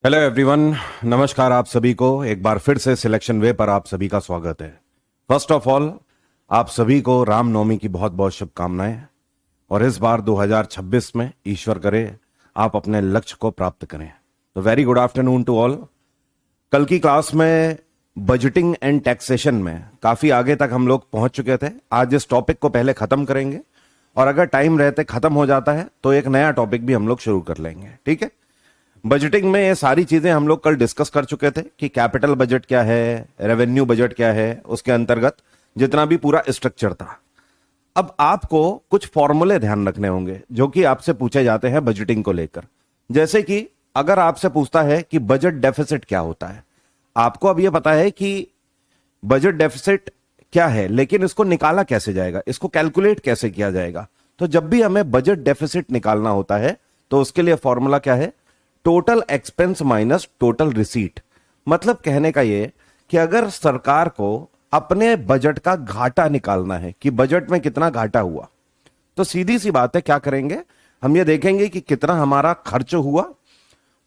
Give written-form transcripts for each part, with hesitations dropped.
Hello everyone. नमस्कार आप सभी को एक बार फिर से सिलेक्शन वे पर आप सभी का स्वागत है। फर्स्ट ऑफ ऑल आप सभी को रामनवमी की बहुत बहुत शुभकामनाएं और इस बार 2026 में ईश्वर करे आप अपने लक्ष्य को प्राप्त करें। तो very good afternoon to all. कल की क्लास में बजटिंग एंड टैक्सेशन में काफी आगे तक हम लोग पहुंच चुके थे। आज इस टॉपिक को पहले खत्म करेंगे और अगर टाइम रहते खत्म हो जाता है तो एक नया टॉपिक भी हम लोग शुरू कर लेंगे। ठीक है। बजटिंग में ये सारी चीजें हम लोग कल डिस्कस कर चुके थे कि कैपिटल बजट क्या है, रेवेन्यू बजट क्या है, उसके अंतर्गत जितना भी पूरा स्ट्रक्चर था। अब आपको कुछ फॉर्मूले ध्यान रखने होंगे जो कि आपसे पूछे जाते हैं बजटिंग को लेकर। जैसे कि अगर आपसे पूछता है कि बजट डेफिसिट क्या होता है, आपको अब यह पता है कि बजट डेफिसिट क्या है, लेकिन इसको निकाला कैसे जाएगा, इसको कैलकुलेट कैसे किया जाएगा। तो जब भी हमें बजट डेफिसिट निकालना होता है तो उसके लिए फॉर्मूला क्या है, total expense minus total receipt. मतलब कहने का ये कि अगर सरकार को अपने बजट का घाटा निकालना है कि बजट में कितना घाटा हुआ, तो सीधी सी बात है क्या करेंगे, हम ये देखेंगे कि कितना हमारा खर्च हुआ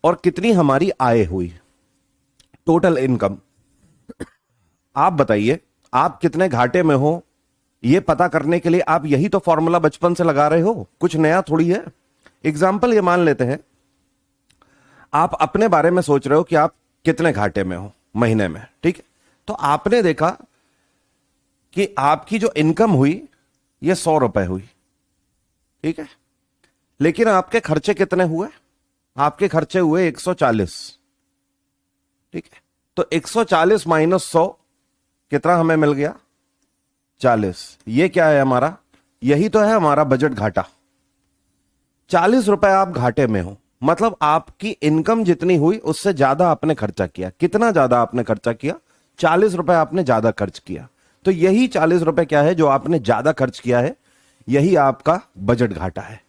और कितनी हमारी आय हुई, टोटल इनकम। आप बताइए आप कितने घाटे में हो, ये पता करने के लिए आप यही तो फॉर्मूला बचपन से लगा रहे हो, कुछ नया थोड़ी है। एग्जाम्पल ये मान लेते हैं, आप अपने बारे में सोच रहे हो कि आप कितने घाटे में हो महीने में। ठीक है। तो आपने देखा कि आपकी जो इनकम हुई ये 100 रुपए हुई। ठीक है। लेकिन आपके खर्चे कितने हुए, आपके खर्चे हुए 140। ठीक है। तो 140 माइनस 100 कितना हमें मिल गया, 40। ये क्या है हमारा, यही तो है हमारा बजट घाटा। 40 रुपए आप घाटे में हो, मतलब आपकी इनकम जितनी हुई उससे ज्यादा आपने खर्चा किया। कितना ज्यादा आपने खर्चा किया, 40 रुपए आपने ज्यादा खर्च किया। तो यही 40 रुपए क्या है जो आपने ज्यादा खर्च किया है, यही आपका बजट घाटा है।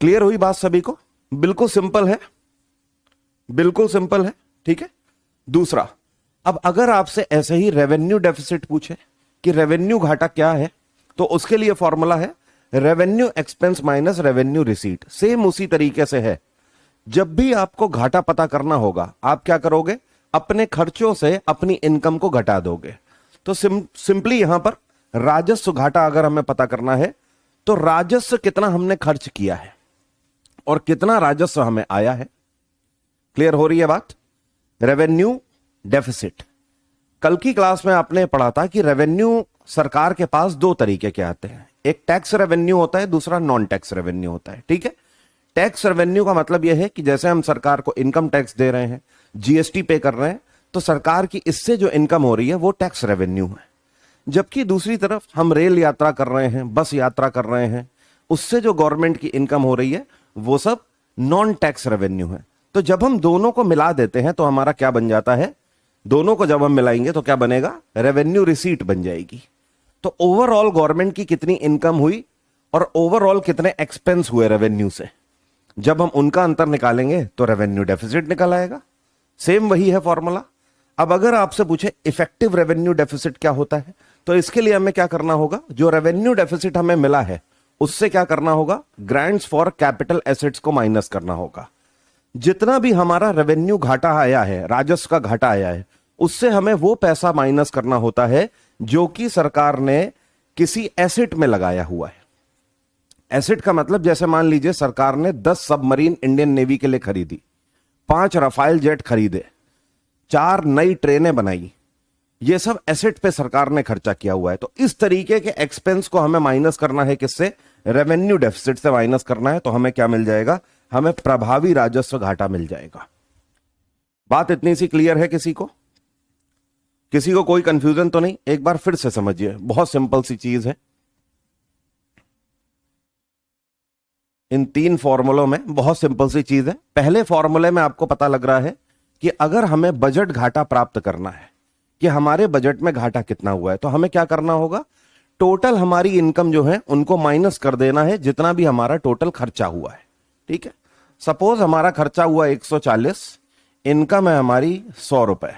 क्लियर हुई बात सभी को? बिल्कुल सिंपल है, बिल्कुल सिंपल है। ठीक है। दूसरा, अब अगर आपसे ऐसे ही रेवेन्यू डेफिसिट पूछे कि रेवेन्यू घाटा क्या है, तो उसके लिए फॉर्मूला है revenue expense minus revenue receipt. Same उसी तरीके से है। जब भी आपको घाटा पता करना होगा आप क्या करोगे, अपने खर्चों से अपनी इनकम को घटा दोगे। तो सिंपली यहां पर राजस्व घाटा अगर हमें पता करना है तो राजस्व कितना हमने खर्च किया है और कितना राजस्व हमें आया है। क्लियर हो रही है बात? Revenue deficit. कल की क्लास में आपने पढ़ा था कि रेवेन्यू सरकार के पास दो तरीके के आते हैं, एक टैक्स रेवेन्यू होता है, दूसरा नॉन टैक्स रेवेन्यू होता है। ठीक है। टैक्स रेवेन्यू का मतलब यह है कि जैसे हम सरकार को इनकम टैक्स दे रहे हैं, जीएसटी पे कर रहे हैं, तो सरकार की इससे जो इनकम हो रही है वो टैक्स रेवेन्यू है। जबकि दूसरी तरफ हम रेल यात्रा कर रहे हैं, बस यात्रा कर रहे हैं, उससे जो गवर्नमेंट की इनकम हो रही है वो सब नॉन टैक्स रेवेन्यू है। तो जब हम दोनों को मिला देते हैं तो हमारा क्या बन जाता है, दोनों को जब हम मिलाएंगे तो क्या बनेगा, रेवेन्यू रिसीट बन जाएगी। तो ओवरऑल गवर्नमेंट की कितनी इनकम हुई और ओवरऑल कितने एक्सपेंस हुए रेवेन्यू से, जब हम उनका अंतर निकालेंगे तो रेवेन्यू डेफिसिट निकल आएगा। सेम वही है फॉर्मूला। अब अगर आपसे पूछे इफेक्टिव रेवेन्यू डेफिसिट क्या होता है, तो इसके लिए हमें क्या करना होगा, जो रेवेन्यू डेफिसिट हमें मिला है उससे क्या करना होगा, ग्रांट्स फॉर कैपिटल एसेट्स को माइनस करना होगा। जितना भी हमारा रेवेन्यू घाटा आया है, राजस्व का घाटा आया है, उससे हमें वो पैसा माइनस करना होता है जो कि सरकार ने किसी एसेट में लगाया हुआ है। एसेट का मतलब जैसे मान लीजिए सरकार ने 10 सबमरीन इंडियन नेवी के लिए खरीदी, 5 रफाइल जेट खरीदे, 4 नई ट्रेनें बनाई, ये सब एसेट पे सरकार ने खर्चा किया हुआ है। तो इस तरीके के एक्सपेंस को हमें माइनस करना है, किससे, रेवेन्यू डेफिसिट से माइनस करना है। तो हमें क्या मिल जाएगा, हमें प्रभावी राजस्व घाटा मिल जाएगा। बात इतनी सी क्लियर है? किसी को कोई कंफ्यूजन तो नहीं? एक बार फिर से समझिए, बहुत सिंपल सी चीज है। इन 3 फॉर्मूलों में बहुत सिंपल सी चीज है। पहले फॉर्मूले में आपको पता लग रहा है कि अगर हमें बजट घाटा प्राप्त करना है कि हमारे बजट में घाटा कितना हुआ है, तो हमें क्या करना होगा, टोटल हमारी इनकम जो है उनको माइनस कर देना है जितना भी हमारा टोटल खर्चा हुआ है। ठीक है। सपोज हमारा खर्चा हुआ 140, इनकम है हमारी 100 रुपए,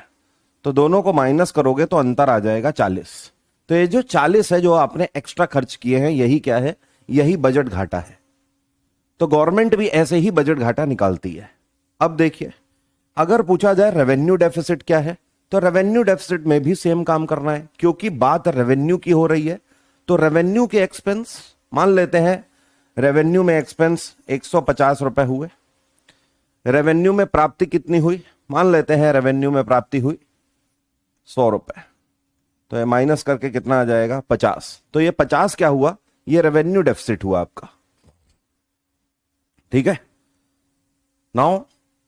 तो दोनों को माइनस करोगे तो अंतर आ जाएगा 40। तो ये जो 40 है जो आपने एक्स्ट्रा खर्च किए हैं, यही क्या है, यही बजट घाटा है। तो गवर्नमेंट भी ऐसे ही बजट घाटा निकालती है। अब देखिए, अगर पूछा जाए रेवेन्यू डेफिसिट क्या है, तो रेवेन्यू डेफिसिट में भी सेम काम करना है, क्योंकि बात रेवेन्यू की हो रही है। तो रेवेन्यू के एक्सपेंस मान लेते हैं, रेवेन्यू में एक्सपेंस 150 रुपए हुए, रेवेन्यू में प्राप्ति कितनी हुई, मान लेते हैं रेवेन्यू में प्राप्ति हुई 100 रुपए, तो ये माइनस करके कितना आ जाएगा 50। तो ये 50 क्या हुआ, ये रेवेन्यू डेफिसिट हुआ आपका। ठीक है। नाउ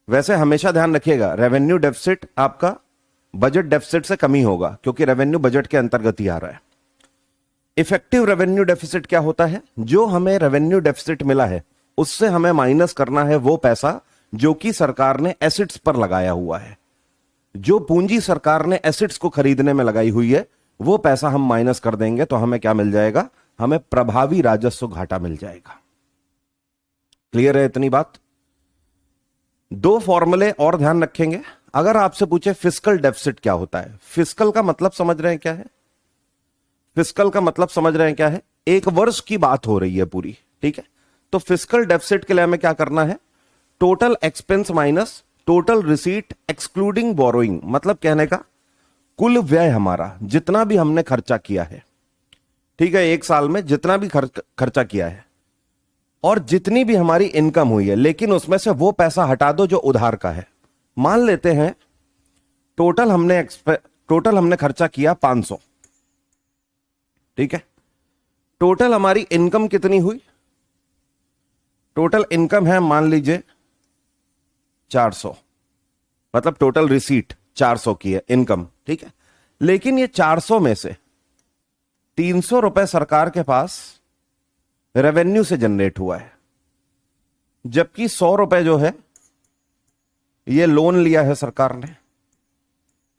वैसे हमेशा ध्यान रखिएगा, रेवेन्यू डेफिसिट आपका बजट डेफिसिट से कम ही होगा, क्योंकि रेवेन्यू बजट के अंतर्गत ही आ रहा है। इफेक्टिव रेवेन्यू डेफिसिट क्या होता है, जो हमें रेवेन्यू डेफिसिट मिला है उससे हमें माइनस करना है वो पैसा जो कि सरकार ने एसेट्स पर लगाया हुआ है। जो पूंजी सरकार ने एसेट्स को खरीदने में लगाई हुई है वो पैसा हम माइनस कर देंगे, तो हमें क्या मिल जाएगा, हमें प्रभावी राजस्व घाटा मिल जाएगा। क्लियर है इतनी बात। दो फॉर्मूले और ध्यान रखेंगे। अगर आपसे पूछे फिस्कल डेफिसिट क्या होता है, फिस्कल का मतलब समझ रहे हैं क्या है, फिस्कल का मतलब समझ रहे हैं क्या है, एक वर्ष की बात हो रही है पूरी। ठीक है। तो फिस्कल डेफिसिट के लिए हमें क्या करना है, total expense minus total receipt excluding borrowing, मतलब कहने का कुल व्यय हमारा जितना भी हमने खर्चा किया है, ठीक है, एक साल में जितना भी खर्चा किया है और जितनी भी हमारी इनकम हुई है, लेकिन उसमें से वो पैसा हटा दो जो उधार का है। मान लेते हैं टोटल हमने खर्चा किया 500। ठीक है। टोटल हमारी इनकम कितनी हुई, टोटल इनकम है मान लीजिए 400, मतलब टोटल रिसीट 400 की है इनकम। ठीक है। लेकिन ये 400 में से 300 रुपए सरकार के पास रेवेन्यू से जनरेट हुआ है, जबकि 100 रुपए जो है ये लोन लिया है सरकार ने।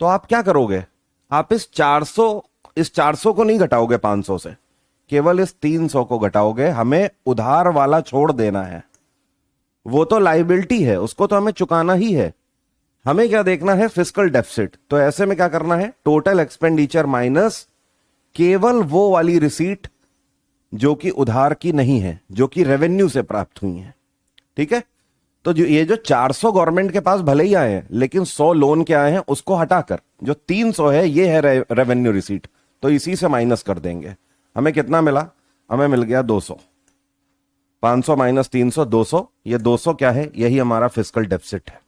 तो आप क्या करोगे, आप इस 400 को नहीं घटाओगे 500 से, केवल इस 300 को घटाओगे। हमें उधार वाला छोड़ देना है, वो तो लाइबिलिटी है, उसको तो हमें चुकाना ही है। हमें क्या देखना है, फिस्कल डेफिसिट। तो ऐसे में क्या करना है, टोटल एक्सपेंडिचर माइनस केवल वो वाली रिसीट जो कि उधार की नहीं है, जो कि रेवेन्यू से प्राप्त हुई है। ठीक है। तो ये जो 400 गवर्नमेंट के पास भले ही आए हैं, लेकिन 100 लोन के आए हैं, उसको हटाकर जो 300 है ये है रेवेन्यू रिसीट, तो इसी से माइनस कर देंगे। हमें कितना मिला, हमें मिल गया 200। 500 माइनस 300 200, ये 200 क्या है, यही हमारा फिस्कल डेफिसिट है।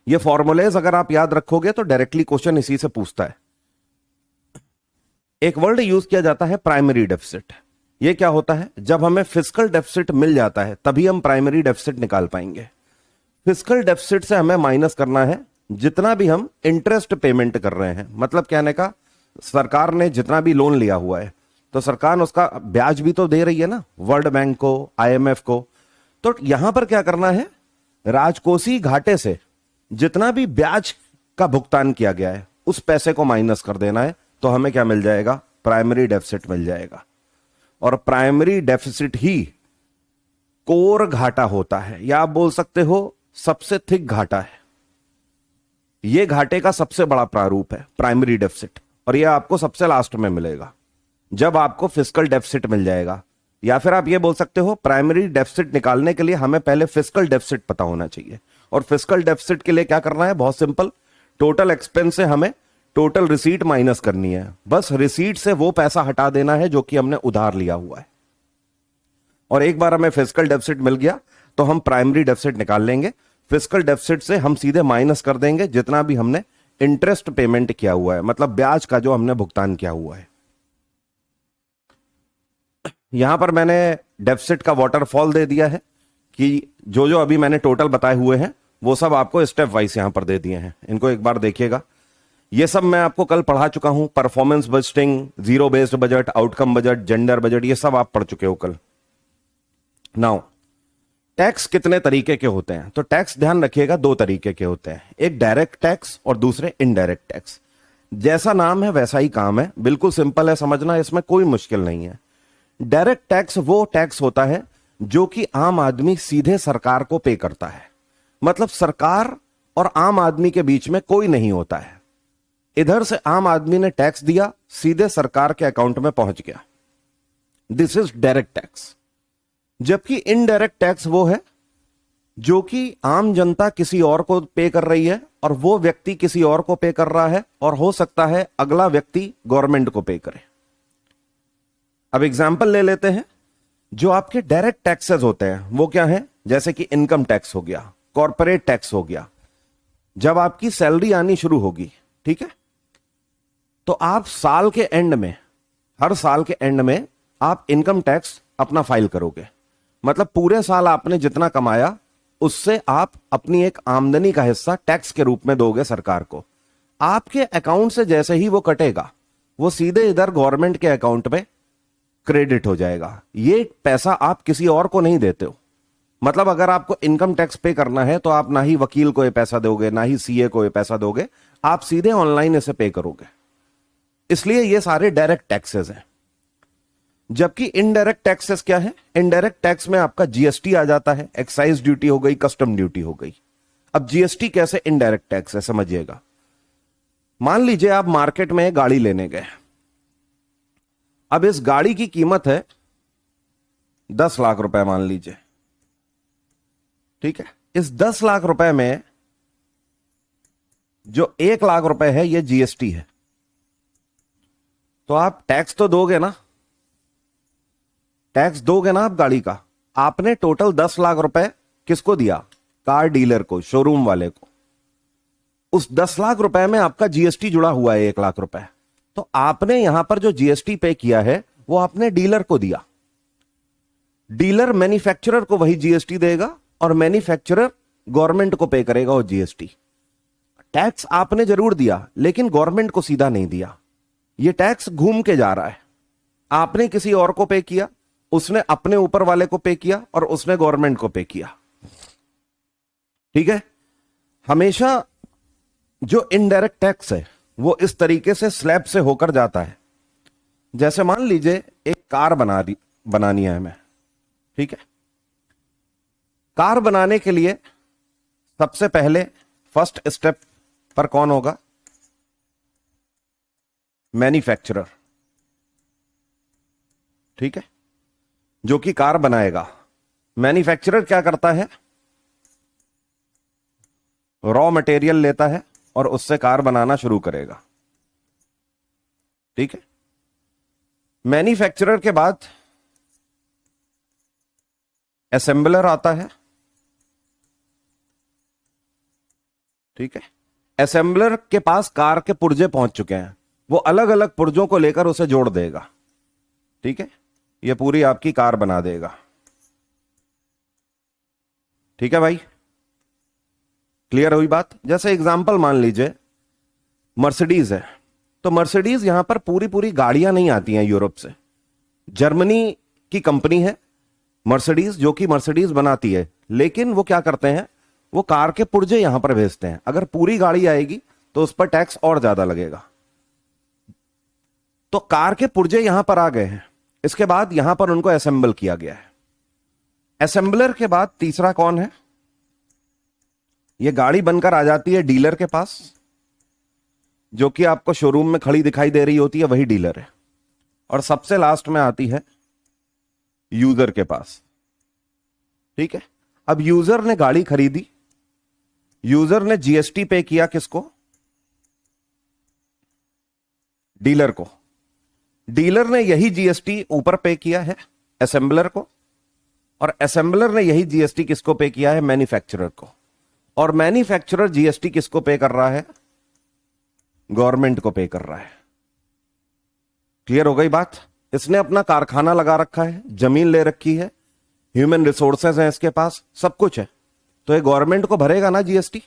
ये फॉर्मूलेज अगर आप याद रखोगे तो डायरेक्टली क्वेश्चन इसी से पूछता है। एक वर्ड यूज किया जाता है प्राइमरी डेफिसिट। ये क्या होता है, जब हमें फिस्कल डेफिसिट मिल जाता है तभी हम प्राइमरी डेफिसिट निकाल पाएंगे। फिस्कल डेफिसिट से हमें माइनस करना है जितना भी हम इंटरेस्ट पेमेंट कर रहे हैं, मतलब कहने का सरकार ने जितना भी लोन लिया हुआ है तो सरकार उसका ब्याज भी तो दे रही है ना, वर्ल्ड बैंक को, IMF को। तो यहां पर क्या करना है, राजकोषीय घाटे से जितना भी ब्याज का भुगतान किया गया है उस पैसे को माइनस कर देना है, तो हमें क्या मिल जाएगा, प्राइमरी डेफिसिट मिल जाएगा। और प्राइमरी डेफिसिट ही कोर घाटा होता है, या आप बोल सकते हो सबसे थिक घाटा है। यह घाटे का सबसे बड़ा प्रारूप है प्राइमरी डेफिसिट, और यह आपको सबसे लास्ट में मिलेगा जब आपको फिस्कल डेफिसिट मिल जाएगा। या फिर आप यह बोल सकते हो प्राइमरी डेफिसिट निकालने के लिए हमें पहले फिस्कल डेफिसिट पता होना चाहिए। और फिस्कल डेफिसिट के लिए क्या करना है, बहुत सिंपल, टोटल एक्सपेंस से हमें टोटल रिसीट माइनस करनी है। बस रिसीट से वो पैसा हटा देना है जो कि हमने उधार लिया हुआ है। और एक बार हमें फिस्कल डेफिसिट मिल गया तो हम प्राइमरी डेफिसिट निकाल लेंगे। फिस्कल डेफिसिट से हम सीधे माइनस कर देंगे जितना भी हमने इंटरेस्ट पेमेंट किया हुआ है, मतलब ब्याज का जो हमने भुगतान किया हुआ है। यहां पर मैंने डेफिसिट का वाटरफॉल दे दिया है कि जो जो अभी मैंने टोटल बताए हुए हैं वो सब आपको स्टेप वाइज यहां पर दे दिए हैं। इनको एक बार देखिएगा। ये सब मैं आपको कल पढ़ा चुका हूं, performance budgeting, zero based budget, outcome budget, gender budget, ये सब आप पढ़ चुके हो कल। नाउ टैक्स कितने तरीके के होते हैं, तो टैक्स ध्यान रखिएगा 2 तरीके के होते हैं, एक डायरेक्ट टैक्स और दूसरे इनडायरेक्ट टैक्स। जैसा नाम है वैसा ही काम है, बिल्कुल सिंपल है समझना, इसमें कोई मुश्किल नहीं है। डायरेक्ट टैक्स वो टैक्स होता है जो कि आम आदमी सीधे सरकार को पे करता है, मतलब सरकार और आम आदमी के बीच में कोई नहीं होता है। इधर से आम आदमी ने टैक्स दिया, सीधे सरकार के अकाउंट में पहुंच गया, दिस इज डायरेक्ट टैक्स। जबकि इनडायरेक्ट टैक्स वो है जो कि आम जनता किसी और को पे कर रही है और वो व्यक्ति किसी और को पे कर रहा है, और हो सकता है अगला व्यक्ति गवर्नमेंट को पे करे। अब एग्जाम्पल ले लेते हैं। जो आपके डायरेक्ट टैक्सेस होते हैं वो क्या है, जैसे कि इनकम टैक्स हो गया, कॉर्पोरेट टैक्स हो गया। जब आपकी सैलरी आनी शुरू होगी, ठीक है, तो आप साल के एंड में, हर साल के एंड में आप इनकम टैक्स अपना फाइल करोगे। मतलब पूरे साल आपने जितना कमाया उससे आप अपनी एक आमदनी का हिस्सा टैक्स के रूप में दोगे सरकार को। आपके अकाउंट से जैसे ही वो कटेगा, वो सीधे इधर गवर्नमेंट के अकाउंट में क्रेडिट हो जाएगा। ये पैसा आप किसी और को नहीं देते हो। मतलब अगर आपको इनकम टैक्स पे करना है तो आप ना ही वकील को ये पैसा दोगे, ना ही सीए को ये पैसा दोगे, आप सीधे ऑनलाइन इसे पे करोगे। इसलिए ये सारे डायरेक्ट टैक्सेस हैं। जबकि इनडायरेक्ट टैक्सेस क्या है, इनडायरेक्ट टैक्स में आपका जीएसटी आ जाता है, एक्साइज ड्यूटी हो गई, कस्टम ड्यूटी हो गई। अब जीएसटी कैसे इनडायरेक्ट टैक्स है, समझिएगा। मान लीजिए आप मार्केट में गाड़ी लेने गए। अब इस गाड़ी की कीमत है 10 लाख रुपए मान लीजिए, ठीक है। इस 10 लाख रुपए में जो 1 लाख रुपए है ये जीएसटी है। तो आप टैक्स तो दोगे ना, टैक्स दोगे ना आप गाड़ी का। आपने टोटल 10 लाख रुपए किसको दिया, कार डीलर को, शोरूम वाले को। उस 10 लाख रुपए में आपका जीएसटी जुड़ा हुआ है 1 लाख रुपए। तो आपने यहां पर जो जीएसटी पे किया है वो आपने डीलर को दिया। डीलर मैन्युफैक्चरर को वही जीएसटी देगा और मैन्युफैक्चरर गवर्नमेंट को पे करेगा वो जीएसटी। टैक्स आपने जरूर दिया लेकिन गवर्नमेंट को सीधा नहीं दिया। ये टैक्स घूम के जा रहा है। आपने किसी और को पे किया, उसने अपने ऊपर वाले को पे किया और उसने गवर्नमेंट को पे किया, ठीक है। हमेशा जो इनडायरेक्ट टैक्स है वो इस तरीके से स्लैब से होकर जाता है। जैसे मान लीजिए एक कार बनानी है हमें, ठीक है। कार बनाने के लिए सबसे पहले फर्स्ट स्टेप पर कौन होगा, मैन्युफैक्चरर, ठीक है, जो कि कार बनाएगा। मैन्युफैक्चरर क्या करता है, रॉ मटेरियल लेता है और उससे कार बनाना शुरू करेगा, ठीक है। मैन्युफैक्चरर के बाद असेंबलर आता है, ठीक है। असेंबलर के पास कार के पुर्जे पहुंच चुके हैं, वो अलग अलग पुर्जों को लेकर उसे जोड़ देगा, ठीक है। ये पूरी आपकी कार बना देगा, ठीक है भाई, क्लियर हुई बात। जैसे एग्जांपल मान लीजिए मर्सिडीज है, तो मर्सिडीज यहां पर पूरी पूरी गाड़ियां नहीं आती हैं यूरोप से। जर्मनी की कंपनी है मर्सिडीज, जो कि मर्सिडीज बनाती है, लेकिन वो क्या करते हैं, वो कार के पुर्जे यहां पर भेजते हैं। अगर पूरी गाड़ी आएगी तो उस पर टैक्स और ज्यादा लगेगा। तो कार के पुर्जे यहां पर आ गए हैं, इसके बाद यहां पर उनको असेंबल किया गया है। असेंबलर के बाद तीसरा कौन है, ये गाड़ी बनकर आ जाती है डीलर के पास, जो कि आपको शोरूम में खड़ी दिखाई दे रही होती है, वही डीलर है। और सबसे लास्ट में आती है यूजर के पास, ठीक है। अब यूजर ने गाड़ी खरीदी, यूजर ने जीएसटी पे किया किसको, डीलर को। डीलर ने यही जीएसटी ऊपर पे किया है असेंबलर को, और असेंबलर ने यही जीएसटी किसको पे किया है, मैन्युफैक्चरर को। और मैन्युफैक्चरर जीएसटी किसको पे कर रहा है, गवर्नमेंट को पे कर रहा है। क्लियर हो गई बात। इसने अपना कारखाना लगा रखा है, जमीन ले रखी है, ह्यूमन रिसोर्सेज हैं इसके पास, सब कुछ है, तो ये गवर्नमेंट को भरेगा ना जीएसटी।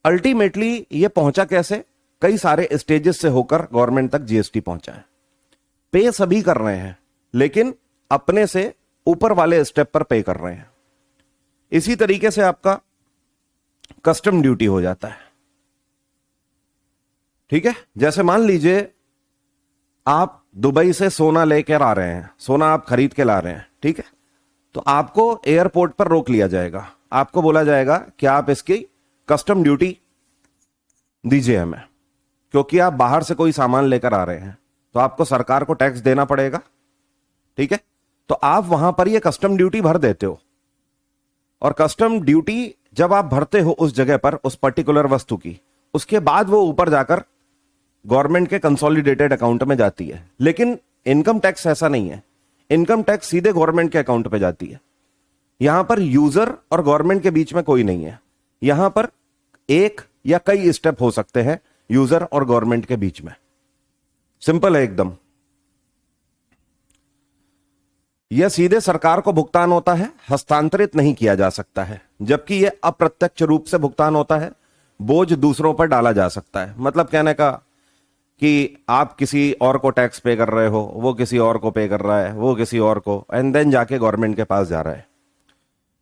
अल्टीमेटली ये पहुंचा कैसे, कई सारे स्टेजेस से होकर गवर्नमेंट तक जीएसटी पहुंचा है। पे सभी कर रहे हैं लेकिन अपने से ऊपर वाले स्टेप पर पे कर रहे हैं। इसी तरीके से आपका कस्टम ड्यूटी हो जाता है, ठीक है। जैसे मान लीजिए आप दुबई से सोना लेकर आ रहे हैं, सोना आप खरीद के ला रहे हैं, ठीक है। तो आपको एयरपोर्ट पर रोक लिया जाएगा, आपको बोला जाएगा कि आप इसकी कस्टम ड्यूटी दीजिए हमें, क्योंकि आप बाहर से कोई सामान लेकर आ रहे हैं, तो आपको सरकार को टैक्स देना पड़ेगा, ठीक है। तो आप वहां पर ये कस्टम ड्यूटी भर देते हो और कस्टम ड्यूटी जब आप भरते हो उस जगह पर उस पर्टिकुलर वस्तु की, उसके बाद वो ऊपर जाकर गवर्नमेंट के कंसोलिडेटेड अकाउंट में जाती है। लेकिन इनकम टैक्स ऐसा नहीं है, इनकम टैक्स सीधे गवर्नमेंट के अकाउंट पे जाती है। यहां पर यूजर और गवर्नमेंट के बीच में कोई नहीं है। यहां पर एक या कई स्टेप हो सकते हैं यूजर और गवर्नमेंट के बीच में। सिंपल है एकदम। यह सीधे सरकार को भुगतान होता है, हस्तांतरित नहीं किया जा सकता है। जबकि यह अप्रत्यक्ष रूप से भुगतान होता है, बोझ दूसरों पर डाला जा सकता है। मतलब कहने का कि आप किसी और को टैक्स पे कर रहे हो, वो किसी और को पे कर रहा है, वो किसी और को, एंड देन जाके गवर्नमेंट के पास जा रहा है।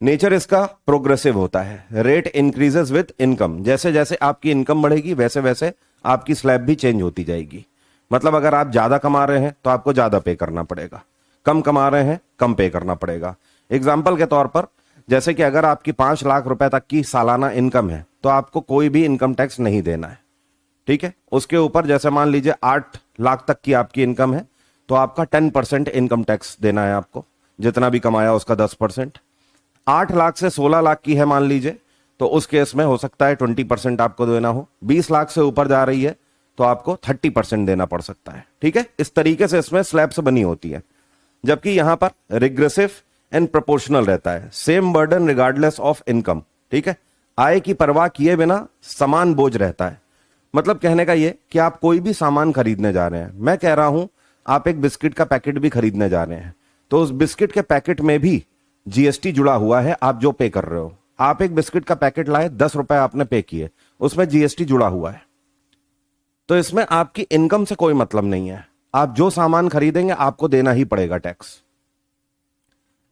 नेचर इसका प्रोग्रेसिव होता है, रेट इंक्रीजेस विद इनकम। जैसे जैसे आपकी इनकम बढ़ेगी वैसे वैसे आपकी स्लैब भी चेंज होती जाएगी। मतलब अगर आप ज्यादा कमा रहे हैं तो आपको ज्यादा पे करना पड़ेगा, कम कमा रहे हैं कम पे करना पड़ेगा। एग्जाम्पल के तौर पर, जैसे कि अगर आपकी 5 लाख रुपए तक की सालाना इनकम है तो आपको कोई भी इनकम टैक्स नहीं देना है, ठीक है। उसके ऊपर जैसे मान लीजिए 8 लाख तक की आपकी इनकम है तो आपका 10% इनकम टैक्स देना है आपको, जितना भी कमाया उसका 10%। 8 लाख से 16 लाख की है मान लीजिए, तो उस केस में हो सकता है 20% आपको देना हो। 20 लाख से ऊपर जा रही है तो आपको 30% देना पड़ सकता है, ठीक है। इस तरीके से इसमें स्लैब्स बनी होती है। जबकि यहां पर रिग्रेसिव एंड प्रोपोर्शनल रहता है, same burden regardless of income, ठीक है। आय की परवाह किए बिना समान बोझ रहता है। मतलब कहने का यह कि आप कोई भी सामान खरीदने जा रहे हैं, मैं कह रहा हूं आप एक बिस्किट का पैकेट भी खरीदने जा रहे हैं, तो उस बिस्किट के पैकेट में भी जीएसटी जुड़ा हुआ है, आप जो पे कर रहे हो। आप एक बिस्किट का पैकेट लाए, 10 रुपए आपने पे किए, उसमें जीएसटी जुड़ा हुआ है। तो इसमें आपकी इनकम से कोई मतलब नहीं है, आप जो सामान खरीदेंगे आपको देना ही पड़ेगा टैक्स।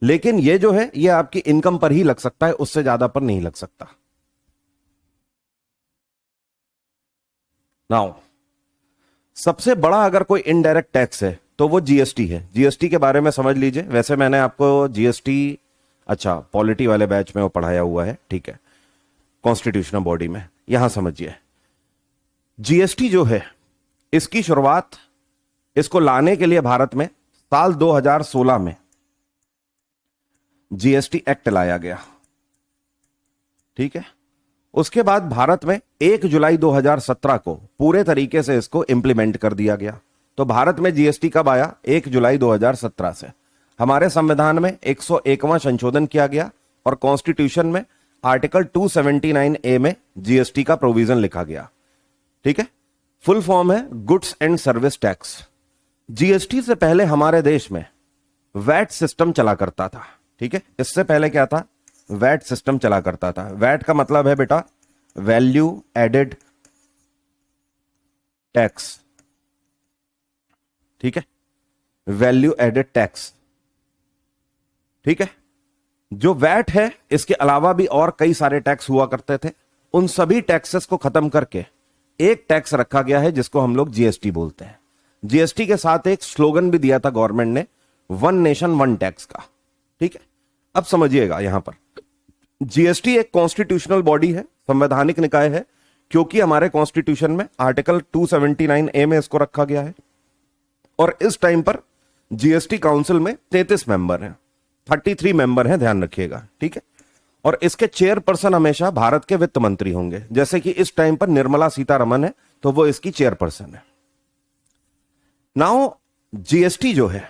लेकिन ये जो है ये आपकी इनकम पर ही लग सकता है, उससे ज्यादा पर नहीं लग सकता। नाउ सबसे बड़ा अगर कोई इनडायरेक्ट टैक्स है तो वो जीएसटी है। जीएसटी के बारे में समझ लीजिए। वैसे मैंने आपको जीएसटी, अच्छा पॉलिटी वाले बैच में वो पढ़ाया हुआ है, ठीक है, कॉन्स्टिट्यूशनल बॉडी में। यहां समझिए, जीएसटी जो है इसकी शुरुआत, इसको लाने के लिए भारत में साल 2016 में जीएसटी एक्ट लाया गया, ठीक है। उसके बाद भारत में 1 जुलाई 2017 को पूरे तरीके से इसको इंप्लीमेंट कर दिया गया। तो भारत में जीएसटी कब आया? 1 जुलाई 2017 से। हमारे संविधान में 101वां संशोधन किया गया और कॉन्स्टिट्यूशन में आर्टिकल 279A में जीएसटी का प्रोविजन लिखा गया, ठीक है। फुल फॉर्म है goods and service tax. GST से पहले हमारे देश में वैट सिस्टम चला करता था, ठीक है। इससे पहले क्या था? वैट सिस्टम चला करता था। वैट का मतलब है बेटा वैल्यू एडेड टैक्स, ठीक है, वैल्यू एडेड टैक्स, ठीक है। जो वैट है इसके अलावा भी और कई सारे टैक्स हुआ करते थे। उन सभी टैक्सेस को खत्म करके एक टैक्स रखा गया है जिसको हम लोग जीएसटी बोलते हैं। जीएसटी के साथ एक स्लोगन भी दिया था गवर्नमेंट ने, वन नेशन वन टैक्स का, ठीक है। अब समझिएगा, यहां पर जीएसटी एक कॉन्स्टिट्यूशनल बॉडी है, संवैधानिक निकाय है, क्योंकि हमारे कॉन्स्टिट्यूशन में आर्टिकल 279A में इसको रखा गया है। और इस टाइम पर जीएसटी काउंसिल में 33 मेंबर हैं, 33 मेंबर हैं, ध्यान रखिएगा, ठीक है। और इसके चेयरपर्सन हमेशा भारत के वित्त मंत्री होंगे। जैसे कि इस टाइम पर निर्मला सीतारमन है तो वो इसकी चेयरपर्सन है। नाउ जीएसटी जो है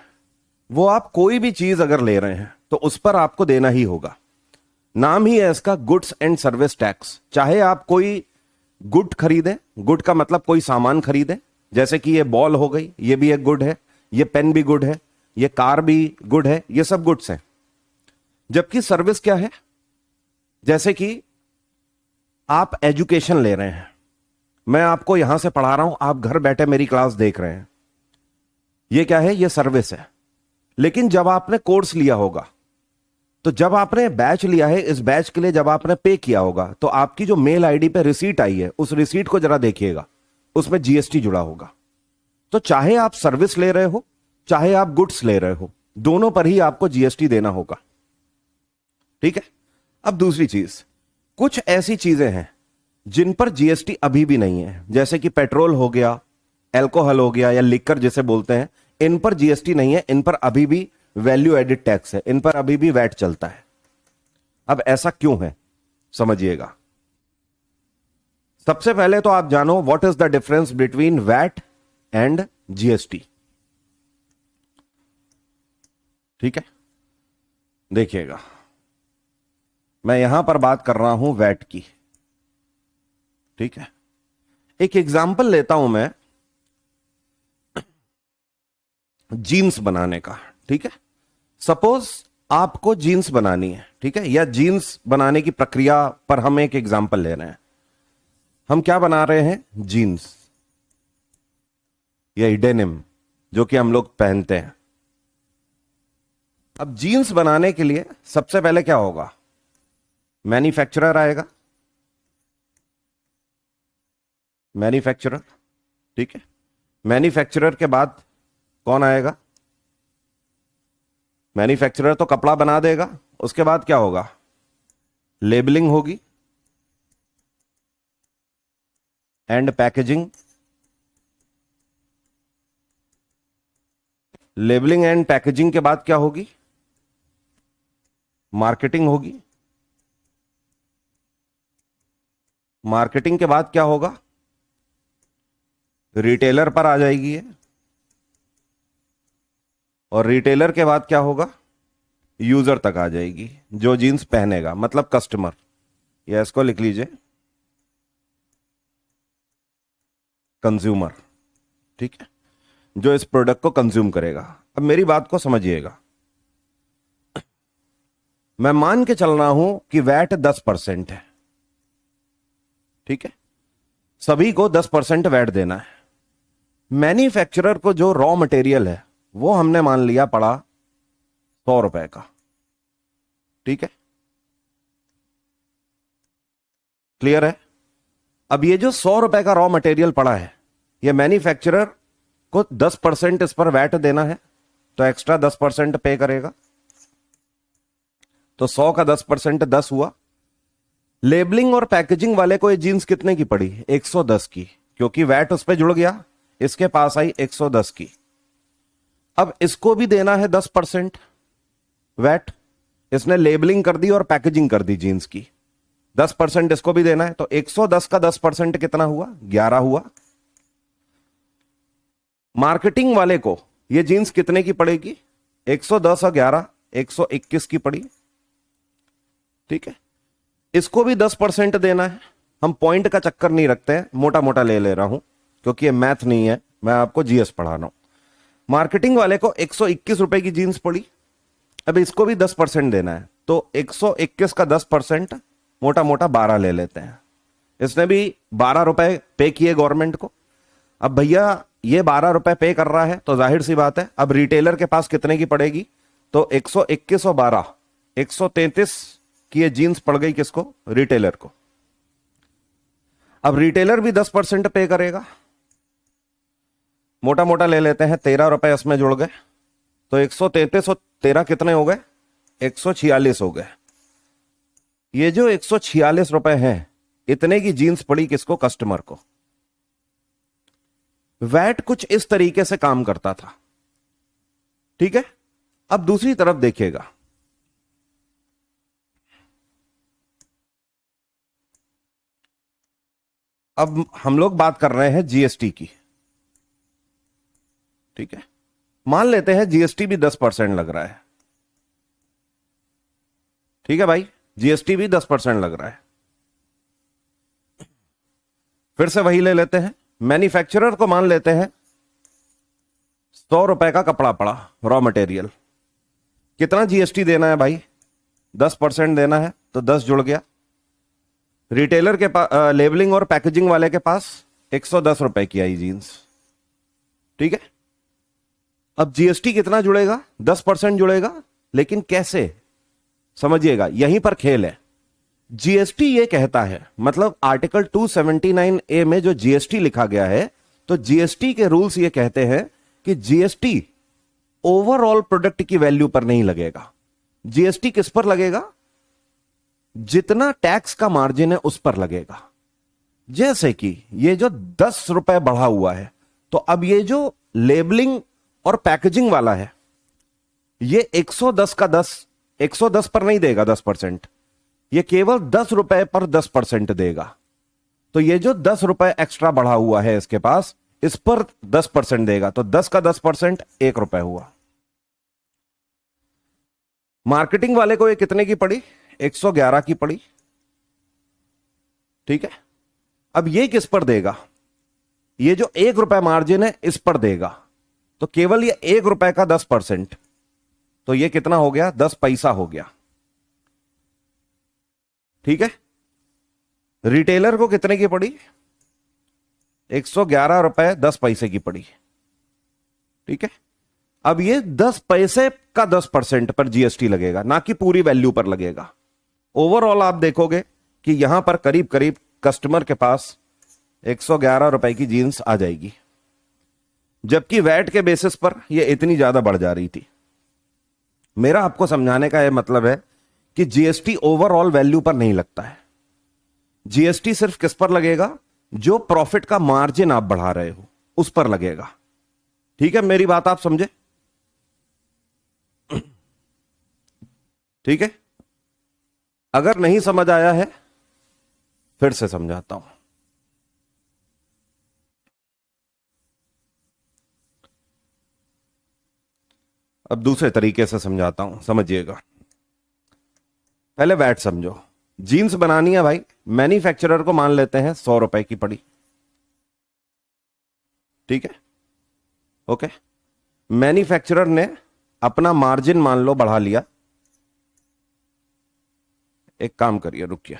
वो आप कोई भी चीज अगर ले रहे हैं तो उस पर आपको देना ही होगा। नाम ही है इसका गुड्स एंड सर्विस टैक्स। चाहे आप कोई गुड खरीदें, गुड का मतलब कोई सामान खरीदें, जैसे कि ये बॉल हो गई, ये भी एक गुड है, ये पेन भी गुड है, ये कार भी गुड है, ये सब गुड्स हैं। जबकि सर्विस क्या है? जैसे कि आप एजुकेशन ले रहे हैं, मैं आपको यहां से पढ़ा रहा हूं, आप घर बैठे मेरी क्लास देख रहे हैं, ये क्या है? ये सर्विस है। लेकिन जब आपने कोर्स लिया होगा, तो जब आपने बैच लिया है, इस बैच के लिए जब आपने पे किया होगा, तो आपकी जो मेल आईडी पे रिसीट आई है, उस रिसीट को जरा देखिएगा, उसमें जीएसटी जुड़ा होगा। तो चाहे आप सर्विस ले रहे हो, चाहे आप गुड्स ले रहे हो, दोनों पर ही आपको जीएसटी देना होगा, ठीक है। अब दूसरी चीज, कुछ ऐसी चीजें हैं जिन पर जीएसटी अभी भी नहीं है, जैसे कि पेट्रोल हो गया, अल्कोहल हो गया, या लिकर जिसे बोलते हैं, इन पर जीएसटी नहीं है, इन पर अभी भी वैल्यू एडिड टैक्स है, इन पर अभी भी वैट चलता है। अब ऐसा क्यों है समझिएगा। सबसे पहले तो आप जानो what is the difference between VAT and GST. ठीक है, देखिएगा मैं यहां पर बात कर रहा हूं वैट की। ठीक है, एक एग्जाम्पल लेता हूं मैं जीन्स बनाने का। ठीक है, सपोज आपको जीन्स बनानी है, ठीक है, या जीन्स बनाने की प्रक्रिया पर हम एक एग्जाम्पल ले रहे हैं। हम क्या बना रहे हैं, जीन्स या डेनिम जो कि हम लोग पहनते हैं। अब जीन्स बनाने के लिए सबसे पहले क्या होगा, मैन्युफैक्चरर आएगा, मैन्युफैक्चरर। ठीक है, मैन्युफैक्चरर के बाद कौन आएगा, मैन्युफैक्चरर तो कपड़ा बना देगा, उसके बाद क्या होगा, लेबलिंग होगी and packaging. Labelling and packaging के बाद क्या होगी, मार्केटिंग होगी। मार्केटिंग के बाद क्या होगा, रिटेलर पर आ जाएगी ये, और रिटेलर के बाद क्या होगा, यूजर तक आ जाएगी जो जीन्स पहनेगा, मतलब कस्टमर। या इसको लिख लीजिए कंज्यूमर। ठीक है, जो इस प्रोडक्ट को कंज्यूम करेगा। अब मेरी बात को समझिएगा, मैं मान के चल रहा हूं कि वैट 10% है। ठीक है, सभी को 10% वैट देना है। मैन्युफैक्चरर को जो रॉ मटेरियल है वो हमने मान लिया पड़ा 100 रुपए का। ठीक है, क्लियर है। अब ये जो 100 रुपए का रॉ मटेरियल पड़ा है, ये मैन्युफैक्चरर को 10% इस पर वैट देना है, तो एक्स्ट्रा 10% पे करेगा। तो 100 का 10% 10 हुआ। लेबलिंग और पैकेजिंग वाले को ये जीन्स कितने की पड़ी, 110 की, क्योंकि वैट उस पर जुड़ गया, इसके पास आई 110 की। अब इसको भी देना है 10% वैट, इसने लेबलिंग कर दी और पैकेजिंग कर दी जीन्स की, 10% इसको भी देना है। तो 110 का 10% कितना हुआ, 11 हुआ। मार्केटिंग वाले को ये जीन्स कितने की पड़ेगी, 110 और 11 121 की पड़ी। ठीक है, इसको भी 10% देना है। हम पॉइंट का चक्कर नहीं रखते हैं, मोटा मोटा ले रहा हूं क्योंकि ये मैथ नहीं है, मैं आपको जीएस पढ़ा रहा हूं। मार्केटिंग वाले को 121 रुपए की जीन्स पड़ी, अब इसको भी 10% देना है, तो 121 का 10% मोटा मोटा 12 ले लेते हैं। इसने भी 12 रुपए पे किए गवर्नमेंट को। अब भैया ये 12 रुपए पे कर रहा है, तो जाहिर सी बात है अब रिटेलर के पास कितने की पड़ेगी, तो 121 और 12 133 की ये जीन्स पड़ गई किसको, रिटेलर को। अब रिटेलर भी 10% पे करेगा, मोटा मोटा ले लेते हैं 13 रुपए इसमें जुड़ गए, तो 133 और 13 कितने हो गए, 146 हो गए। ये जो 146 रुपए हैं, इतने की जीन्स पड़ी किसको, कस्टमर को। वैट कुछ इस तरीके से काम करता था। ठीक है, अब दूसरी तरफ देखिएगा, अब हम लोग बात कर रहे हैं जीएसटी की। ठीक है, मान लेते हैं जीएसटी भी 10% लग रहा है। ठीक है भाई, जीएसटी भी 10% लग रहा है। फिर से वही ले लेते हैं, मैन्युफैक्चरर को मान लेते हैं 100 रुपए का कपड़ा पड़ा, रॉ मटेरियल, कितना जीएसटी देना है भाई, 10% देना है, तो 10 जुड़ गया। रिटेलर के पास, लेबलिंग और पैकेजिंग वाले के पास 110 रुपए की आई जीन्स। ठीक है, अब जीएसटी कितना जुड़ेगा, 10% जुड़ेगा, लेकिन कैसे, समझिएगा, यहीं पर खेल है। जीएसटी ये कहता है, मतलब आर्टिकल 279A में जो जीएसटी लिखा गया है, तो जीएसटी के रूल्स ये कहते हैं कि जीएसटी ओवरऑल प्रोडक्ट की वैल्यू पर नहीं लगेगा। जीएसटी किस पर लगेगा, जितना टैक्स का मार्जिन है उस पर लगेगा। जैसे कि ये जो 10 रुपए बढ़ा हुआ है, तो अब ये जो लेबलिंग और पैकेजिंग वाला है, ये 110 का 10 110 पर नहीं देगा 10%, ये केवल 10 रुपए पर 10% देगा। तो ये जो 10 रुपए एक्स्ट्रा बढ़ा हुआ है इसके पास, इस पर 10% देगा, तो 10 का 10% 1 रुपए हुआ। मार्केटिंग वाले को ये कितने की पड़ी? 111 की पड़ी। ठीक है, अब ये किस पर देगा? ये जो 1 रुपए मार्जिन है इस पर देगा, तो केवल ये 1 रुपए का 10%, तो ये कितना हो गया? 10 पैसा हो गया। ठीक है, रिटेलर को कितने की पड़ी? 111 रुपए 10 पैसे की पड़ी। ठीक है, अब ये 10 पैसे का 10% पर जीएसटी लगेगा, ना कि पूरी वैल्यू पर लगेगा। ओवरऑल आप देखोगे कि यहां पर करीब करीब कस्टमर के पास 111 रुपए की जीन्स आ जाएगी, जबकि वैट के बेसिस पर यह इतनी ज्यादा बढ़ जा रही थी। मेरा आपको समझाने का यह मतलब है कि जीएसटी ओवरऑल वैल्यू पर नहीं लगता है। जीएसटी सिर्फ किस पर लगेगा? जो प्रॉफिट का मार्जिन आप बढ़ा रहे हो उस पर लगेगा। ठीक है, मेरी बात आप समझे? ठीक है, अगर नहीं समझ आया है फिर से समझाता हूं। अब दूसरे तरीके से समझाता हूं, समझिएगा। पहले वैट समझो। जीन्स बनानी है भाई, मैन्युफैक्चरर को मान लेते हैं 100 रुपए की पड़ी। ठीक है, ओके। मैन्युफैक्चरर ने अपना मार्जिन मान लो बढ़ा लिया। एक काम करिए, रुकिए।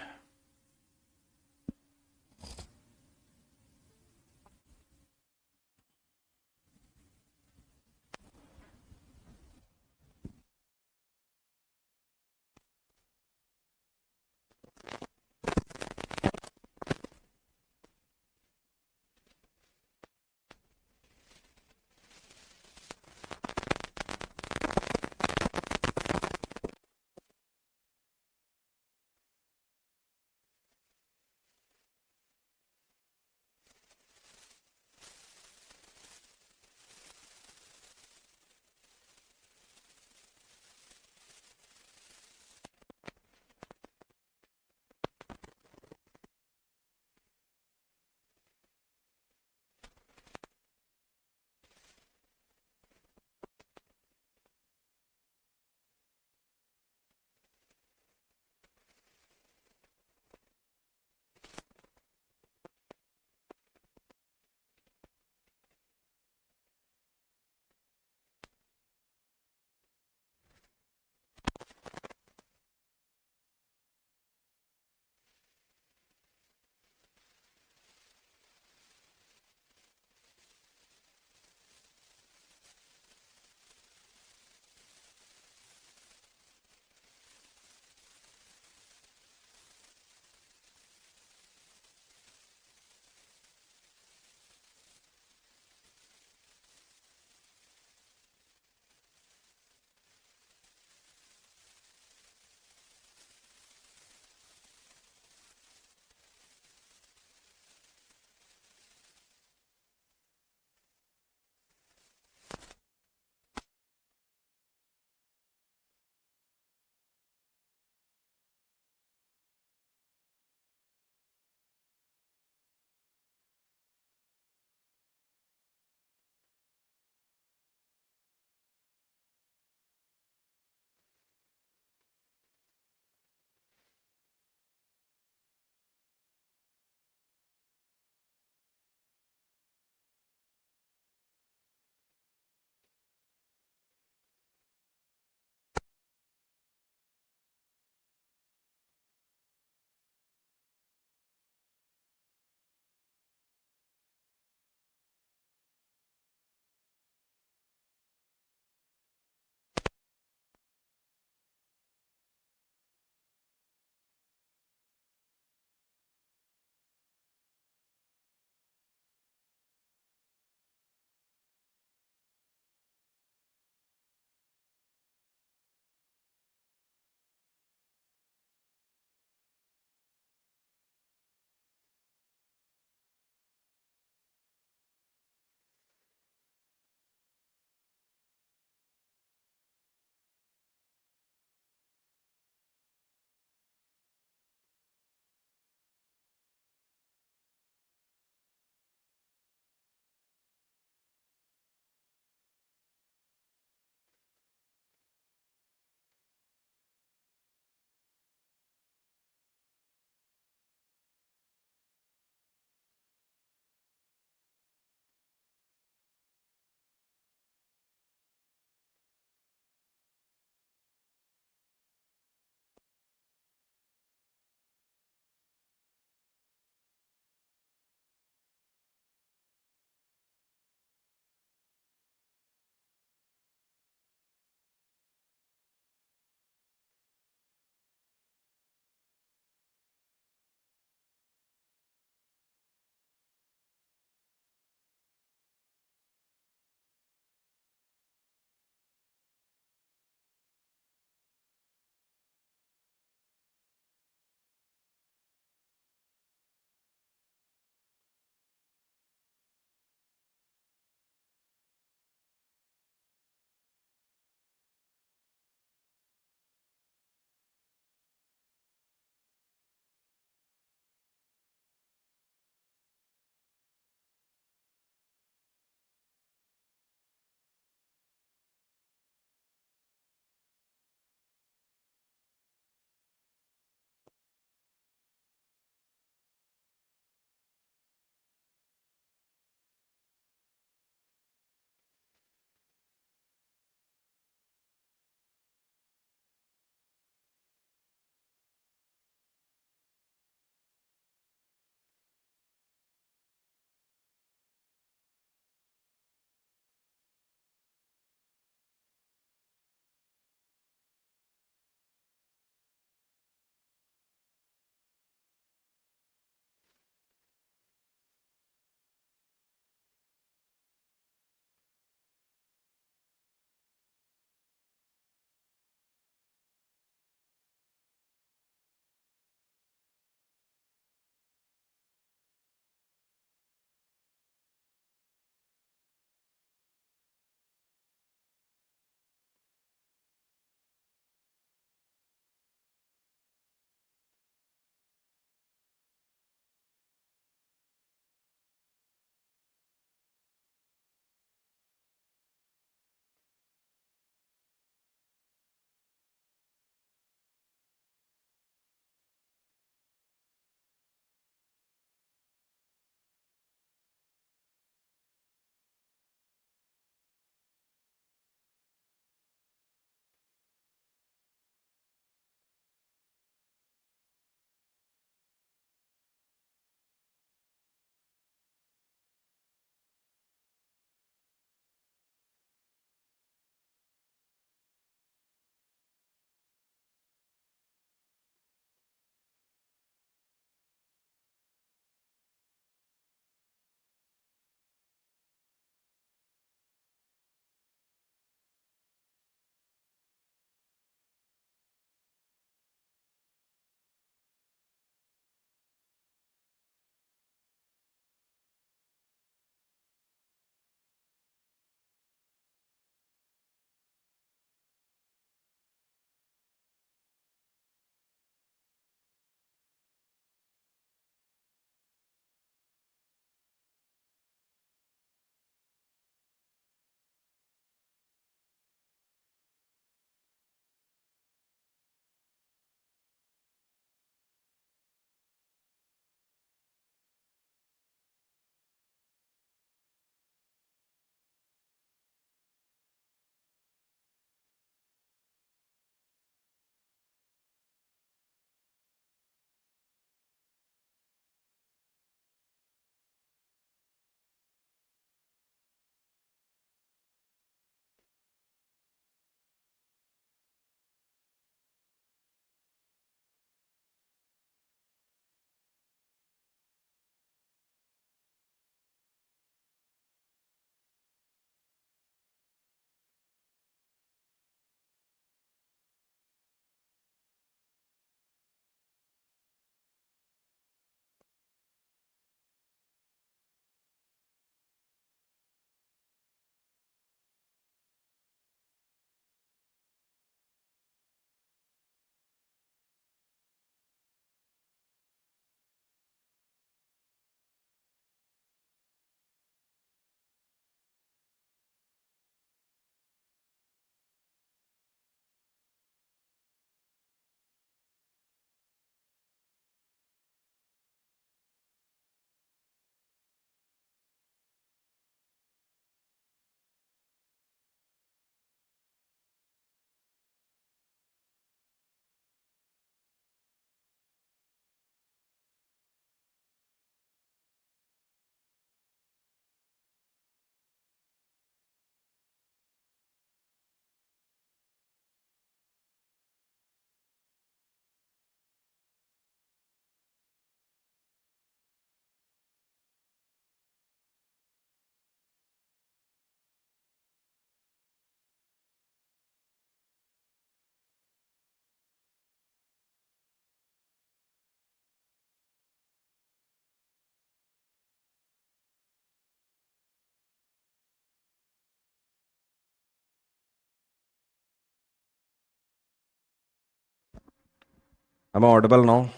Am I audible now?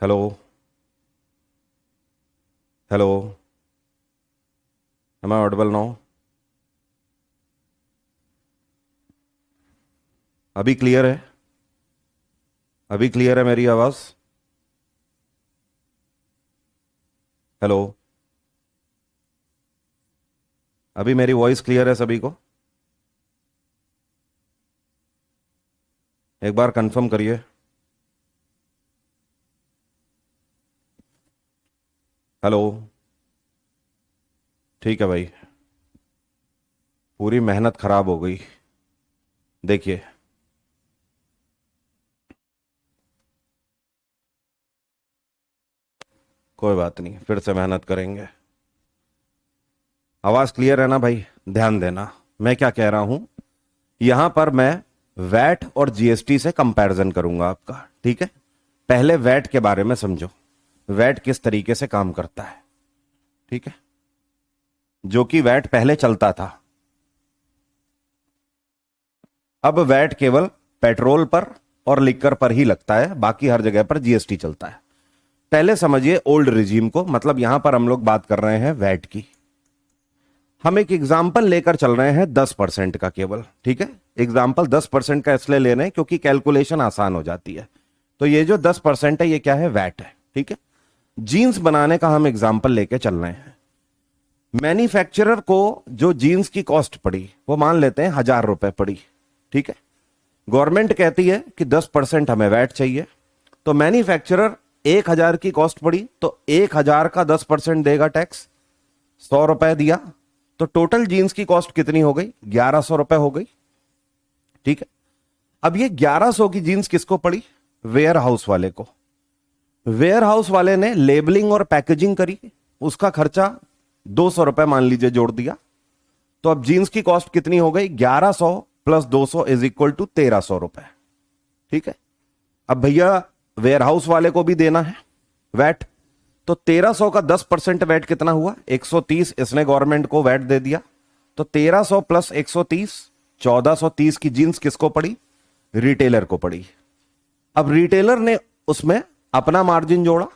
Hello? Hello? Am I audible now? अभी क्लियर है? अभी क्लियर है मेरी आवाज? हेलो? अभी मेरी वॉइस क्लियर है सभी को? एक बार कंफर्म करिए। हेलो? ठीक है भाई, पूरी मेहनत खराब हो गई। देखिए, कोई बात नहीं, फिर से मेहनत करेंगे। आवाज क्लियर है ना भाई? ध्यान देना मैं क्या कह रहा हूं। यहां पर मैं वैट और जीएसटी से कंपैरिजन करूंगा आपका, ठीक है? पहले वैट के बारे में समझो, वैट किस तरीके से काम करता है, ठीक है? जो कि वैट पहले चलता था, अब वैट केवल पेट्रोल पर और लिकर पर ही लगता है, बाकी हर जगह पर जीएसटी चलता है। पहले समझिए ओल्ड रिजीम को, मतलब यहां पर हम लोग बात कर रहे हैं वैट की। हम एक एग्जाम्पल लेकर चल रहे हैं 10% का केवल, ठीक है? एग्जाम्पल 10% का इसलिए ले रहे हैं क्योंकि कैलकुलेशन आसान हो जाती है। तो ये जो 10% है ये क्या है? वैट है, ठीक है? जीन्स बनाने का हम एग्जाम्पल लेके चल रहे हैं। मैन्युफैक्चरर को जो जीन्स की कॉस्ट पड़ी वो मान लेते हैं 1,000 रुपए पड़ी, ठीक है? गवर्नमेंट कहती है कि 10% हमें वैट चाहिए, तो मैन्युफैक्चरर 1,000 की कॉस्ट पड़ी तो 1,000 का 10% देगा टैक्स, 100 रुपए दिया, तो टोटल जीन्स की कॉस्ट कितनी हो गई? 1,100 रुपए हो गई, ठीक है? अब ये 1,100 की जीन्स किसको पड़ी? वेयर हाउस वाले को। वेयर हाउस वाले ने लेबलिंग और पैकेजिंग करी, उसका खर्चा 200 रुपए मान लीजिए जोड़ दिया, तो अब जीन्स की कॉस्ट कितनी हो गई? 1,100 प्लस 200 इज इक्वल टू 1,300 रुपए, ठीक है? अब भैया वेयर हाउस वाले को भी देना है वैट, तो 1,300 का 10% वैट कितना हुआ? 130 इसने गवर्नमेंट को वैट दे दिया, तो 1,300 प्लस 130 1,430 की जीन्स किसको पड़ी? रिटेलर को पड़ी। अब रिटेलर ने उसमें अपना मार्जिन जोड़ा,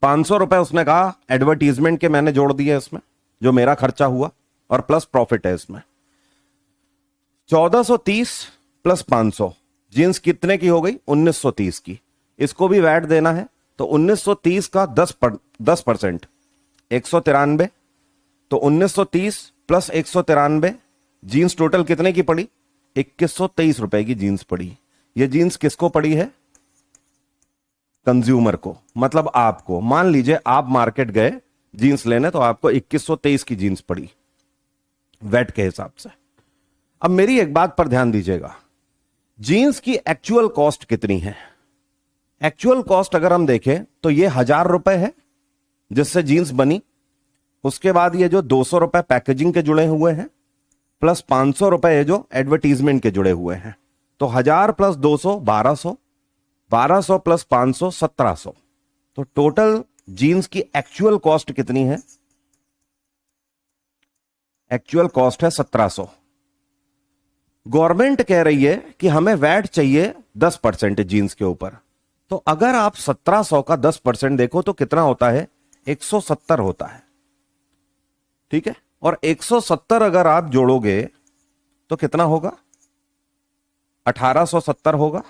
500 रुपए उसने कहा एडवर्टीजमेंट के मैंने जोड़ दिए इसमें, जो मेरा खर्चा हुआ, और प्लस प्रॉफिट है इसमें। 1,430 प्लस 500 जीन्स कितने की हो गई? 1,930 की। इसको भी वैट देना है, तो 1,930 का 10% 193, तो 1,930 प्लस 193 जीन्स टोटल कितने की पड़ी? 2,123 रुपए की जीन्स पड़ी। ये जीन्स किसको पड़ी है? कंज्यूमर को, मतलब आपको। मान लीजिए आप मार्केट गए जीन्स लेने, तो आपको 2,123 की जीन्स पड़ी वैट के हिसाब से। अब मेरी एक बात पर ध्यान दीजिएगा, जीन्स की एक्चुअल कॉस्ट कितनी है? एक्चुअल कॉस्ट अगर हम देखें तो ये 1,000 रुपए है जिससे जीन्स बनी, उसके बाद ये जो 200 रुपए पैकेजिंग के जुड़े हुए हैं, प्लस 500 रुपए जो एडवर्टीजमेंट के जुड़े हुए हैं, तो 1,000 प्लस 200 1,200, 1,200 प्लस 500 1,700, तो टोटल जीन्स की एक्चुअल कॉस्ट कितनी है? एक्चुअल कॉस्ट है 1,700। गवर्नमेंट कह रही है कि हमें वैट चाहिए 10% जीन्स के ऊपर, तो अगर आप 1,700 का 10% देखो तो कितना होता है? 170 होता है, ठीक है? और 170 अगर आप जोड़ोगे तो कितना होगा? 1,870 होगा।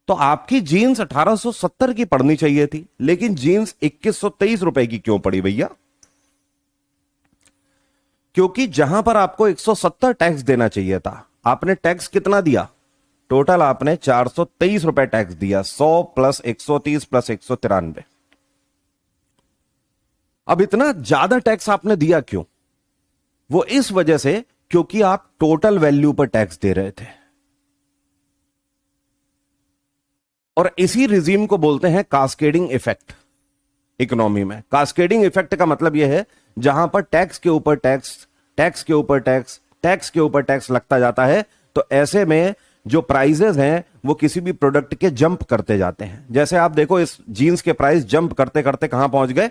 तो आपकी जीन्स 1,870 की पड़नी चाहिए थी, लेकिन जीन्स 2,123 रुपए की क्यों पड़ी भैया? क्योंकि जहां पर आपको 170 टैक्स देना चाहिए था, आपने टैक्स कितना दिया? टोटल आपने 423 रुपए टैक्स दिया, 100 प्लस 130 प्लस 193। अब इतना ज्यादा टैक्स आपने दिया क्यों? वो इस वजह से क्योंकि आप टोटल वैल्यू पर टैक्स दे रहे थे, और इसी रिजीम को बोलते हैं कास्केडिंग इफेक्ट। इकोनॉमी में कास्केडिंग इफेक्ट का मतलब यह है जहां पर टैक्स के ऊपर टैक्स, टैक्स के ऊपर टैक्स, टैक्स के ऊपर टैक्स लगता जाता है, तो ऐसे में जो प्राइजेस हैं वो किसी भी प्रोडक्ट के जंप करते जाते हैं। जैसे आप देखो इस जीन्स के प्राइस जंप करते करते कहां पहुंच गए?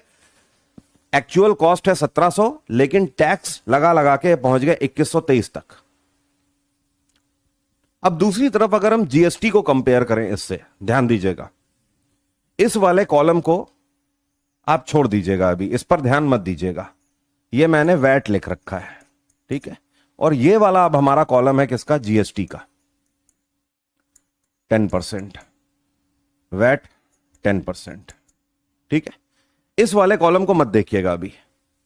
एक्चुअल कॉस्ट है 1,700, लेकिन टैक्स लगा लगा के पहुंच गए 2,123 तक। अब दूसरी तरफ अगर हम जीएसटी को कंपेयर करें इससे, ध्यान दीजिएगा, इस वाले कॉलम को आप छोड़ दीजिएगा, अभी इस पर ध्यान मत दीजिएगा, ये मैंने वैट लिख रखा है, ठीक है। और ये वाला अब हमारा कॉलम है किसका, जीएसटी का, 10%, वैट 10%, ठीक है। इस वाले कॉलम को मत देखिएगा, अभी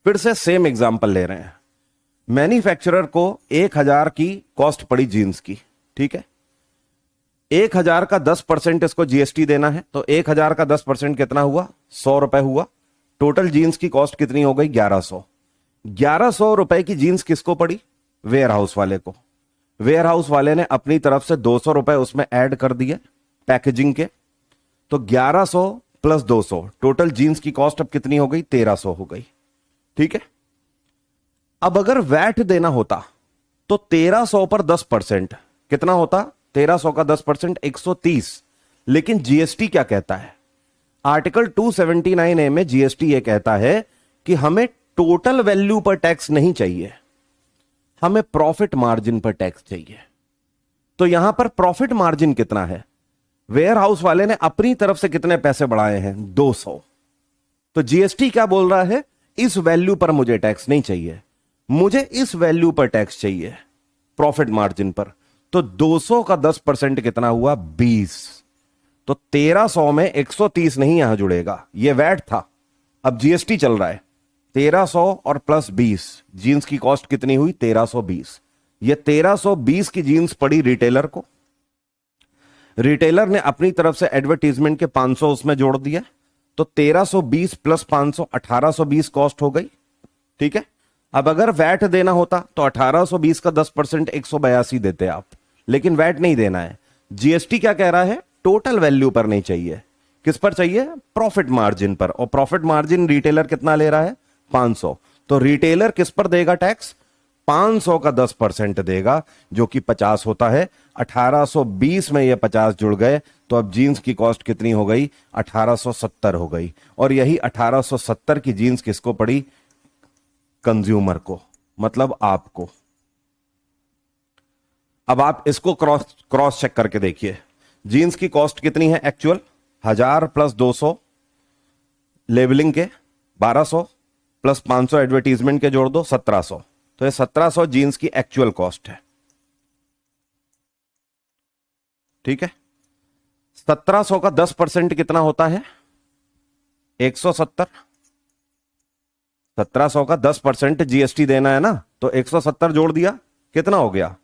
फिर से सेम एग्जांपल ले रहे हैं। मैन्युफैक्चरर को 1000 की कॉस्ट पड़ी जींस की, ठीक है। 1000 का 10% इसको जीएसटी देना है, तो 1000 का 10% कितना हुआ, 100 रुपए हुआ। टोटल जींस की कॉस्ट कितनी हो गई, 1100। 1100 रुपए की जींस किसको पड़ी, वेयर हाउस वाले को। वेयर हाउस वाले ने अपनी तरफ से 200 रुपए उसमें ऐड कर दिए पैकेजिंग के, तो 1100 प्लस 200, टोटल जींस की कॉस्ट अब कितनी हो गई, 1300 हो गई, ठीक है। अब अगर वैट देना होता तो 1300 पर 10% कितना होता, 1300 का 10% 130। लेकिन जीएसटी क्या कहता है, आर्टिकल 279A में जीएसटी ये कहता है कि हमें टोटल वैल्यू पर टैक्स नहीं चाहिए, हमें प्रॉफिट मार्जिन पर टैक्स चाहिए। तो यहां पर प्रॉफिट मार्जिन कितना है, वेयर हाउस वाले ने अपनी तरफ से कितने पैसे बढ़ाए हैं, 200। तो जीएसटी क्या बोल रहा है, इस वैल्यू पर मुझे टैक्स नहीं चाहिए, मुझे इस वैल्यू पर टैक्स चाहिए, प्रॉफिट मार्जिन पर। तो 200 का 10% कितना हुआ, 20। तो 1300 में 130 नहीं यहां जुड़ेगा, यह वैट था, अब जीएसटी चल रहा है। 1300 और प्लस 20, जीन्स की कॉस्ट कितनी हुई, 1320। ये 1320 की जीन्स पड़ी रिटेलर को, रिटेलर ने अपनी तरफ से एडवर्टीजमेंट के 500 उसमें जोड़ दिया, तो 1320 प्लस 500 1820 कॉस्ट हो गई, ठीक है। अब अगर वैट देना होता तो 1820 का 10% 182 देते आप, लेकिन वैट नहीं देना है। जीएसटी क्या कह रहा है, टोटल वैल्यू पर नहीं चाहिए, किस पर चाहिए, प्रॉफिट मार्जिन पर। और प्रॉफिट मार्जिन रिटेलर कितना ले रहा है, 500। तो रिटेलर किस पर देगा टैक्स, 500 का 10% देगा, जो कि 50 होता है। 1820 में ये 50 जुड़ गए, तो अब जीन्स की कॉस्ट कितनी हो गई, 1870 हो गई। और यही 1870 की जीन्स किसको पड़ी, कंज्यूमर को, मतलब आपको। अब आप इसको क्रॉस चेक करके देखिए, जीन्स की कॉस्ट कितनी है एक्चुअल, 1000 प्लस 200 लेबलिंग के 1200 प्लस 500 एडवर्टीजमेंट के जोड़ दो 1700, तो ये 1700 जीन्स की एक्चुअल कॉस्ट है, ठीक है। 1700 का 10% कितना होता है, 170। 1700 का 10% जीएसटी देना है ना, तो 170 जोड़ दिया, कितना हो गया,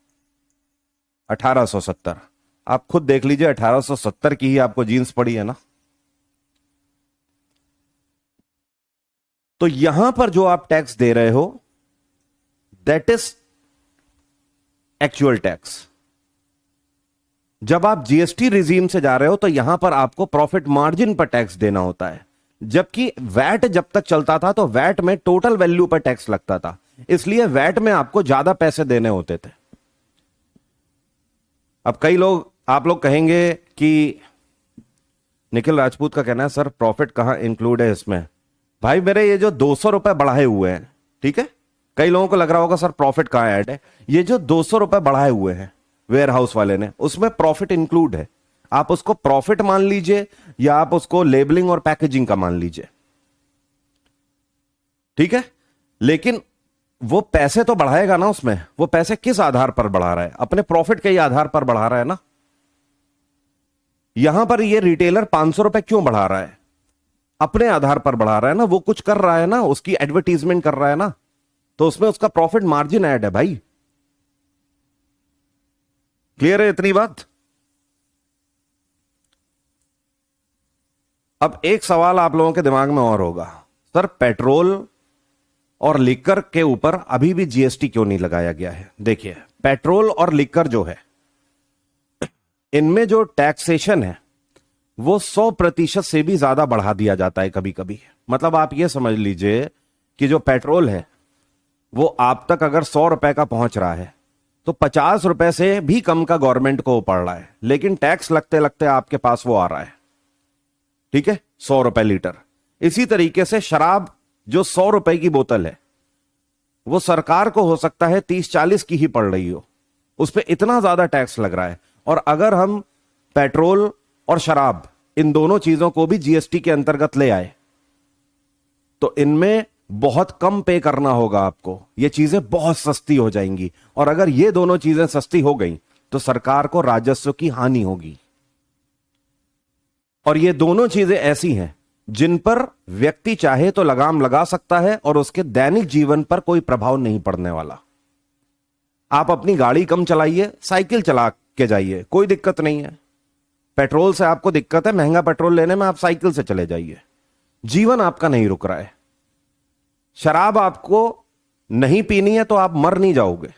1870। आप खुद देख लीजिए, 1870 की ही आपको जीन्स पड़ी है ना। तो यहां पर जो आप टैक्स दे रहे हो, दैट इज एक्चुअल टैक्स। जब आप जीएसटी रिजीम से जा रहे हो तो यहां पर आपको प्रॉफिट मार्जिन पर टैक्स देना होता है, जबकि वैट जब तक चलता था तो वैट में टोटल वैल्यू पर टैक्स लगता था, इसलिए वैट में आपको ज्यादा पैसे देने होते थे। अब कई लोग, आप लोग कहेंगे कि निखिल राजपूत का कहना है सर प्रॉफिट कहां इंक्लूड है इसमें। भाई मेरे ये जो 200 रुपए बढ़ाए हुए हैं, ठीक है, कई लोगों को लग रहा होगा सर प्रॉफिट कहां ऐड है। ये जो 200 रुपए बढ़ाए हुए हैं वेयर हाउस वाले ने, उसमें प्रॉफिट इंक्लूड है। आप उसको प्रॉफिट मान लीजिए या आप उसको लेबलिंग और पैकेजिंग का मान लीजिए, ठीक है। लेकिन वो पैसे तो बढ़ाएगा ना उसमें, वो पैसे किस आधार पर बढ़ा रहा है, अपने प्रॉफिट के ही आधार पर बढ़ा रहा है ना। यहां पर ये रिटेलर 500 रुपए क्यों बढ़ा रहा है, अपने आधार पर बढ़ा रहा है ना, वो कुछ कर रहा है ना, उसकी एडवर्टीजमेंट कर रहा है ना, तो उसमें उसका प्रॉफिट मार्जिन ऐड है भाई। क्लियर है इतनी बात। अब एक सवाल आप लोगों के दिमाग में और होगा, सर पेट्रोल और लिकर के ऊपर अभी भी जीएसटी क्यों नहीं लगाया गया है। देखिए पेट्रोल और लिकर जो है, इनमें जो टैक्सेशन है वो 100% से भी ज्यादा बढ़ा दिया जाता है कभी कभी। मतलब आप ये समझ लीजिए कि जो पेट्रोल है वो आप तक अगर 100 रुपए का पहुंच रहा है तो 50 रुपए से भी कम का गवर्नमेंट को पड़ रहा है, लेकिन टैक्स लगते लगते आपके पास वो आ रहा है, ठीक है, 100 रुपए लीटर। इसी तरीके से शराब जो 100 रुपए की बोतल है वो सरकार को हो सकता है 30-40 की ही पड़ रही हो, उस पर इतना ज्यादा टैक्स लग रहा है। और अगर हम पेट्रोल और शराब इन दोनों चीजों को भी जीएसटी के अंतर्गत ले आए तो इनमें बहुत कम पे करना होगा आपको, ये चीजें बहुत सस्ती हो जाएंगी। और अगर ये दोनों चीजें सस्ती हो गई तो सरकार को राजस्व की हानि होगी। और ये दोनों चीजें ऐसी हैं जिन पर व्यक्ति चाहे तो लगाम लगा सकता है और उसके दैनिक जीवन पर कोई प्रभाव नहीं पड़ने वाला। आप अपनी गाड़ी कम चलाइए, साइकिल चला के जाइए, कोई दिक्कत नहीं है। पेट्रोल से आपको दिक्कत है, महंगा पेट्रोल लेने में, आप साइकिल से चले जाइए, जीवन आपका नहीं रुक रहा है। शराब आपको नहीं पीनी है तो आप मर नहीं जाओगे,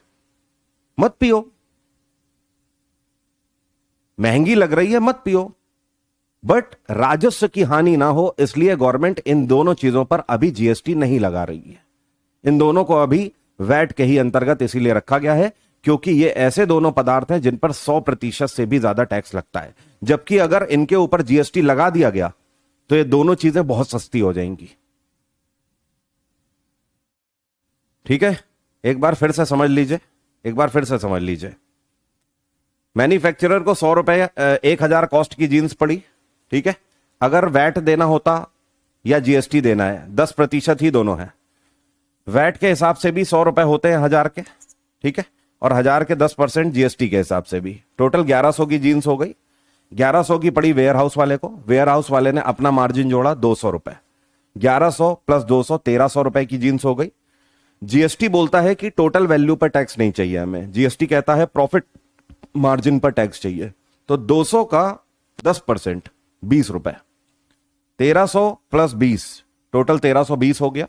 मत पियो। महंगी लग रही है, मत पियो, बट राजस्व की हानि ना हो इसलिए गवर्नमेंट इन दोनों चीजों पर अभी जीएसटी नहीं लगा रही है। इन दोनों को अभी वैट के ही अंतर्गत इसीलिए रखा गया है क्योंकि ये ऐसे दोनों पदार्थ हैं जिन पर 100% से भी ज्यादा टैक्स लगता है। जबकि अगर इनके ऊपर जीएसटी लगा दिया गया तो ये दोनों चीजें बहुत सस्ती हो जाएंगी। ठीक है, एक बार फिर से समझ लीजिए, एक बार फिर से समझ लीजिए। मैन्युफैक्चरर को 100 रुपए 1000 कॉस्ट की जींस पड़ी, ठीक है। अगर वैट देना होता या जीएसटी देना है, 10% ही दोनों है। वैट के हिसाब से भी 100 रुपए होते हैं 1000 के, ठीक है, और 1000 के 10% जीएसटी के हिसाब से भी टोटल 1100 की जीन्स हो गई। 1100 की पड़ी वेयर हाउस वाले को, वेयर हाउस वाले ने अपना मार्जिन जोड़ा 200 रुपए, 1100 प्लस 200 1300 रुपए की जीन्स हो गई। जीएसटी बोलता है कि टोटल वैल्यू पर टैक्स नहीं चाहिए हमें, जीएसटी कहता है प्रॉफिट मार्जिन पर टैक्स चाहिए। तो 200 का 10% 20 रुपए, 1300 प्लस 20 टोटल 1320 हो गया।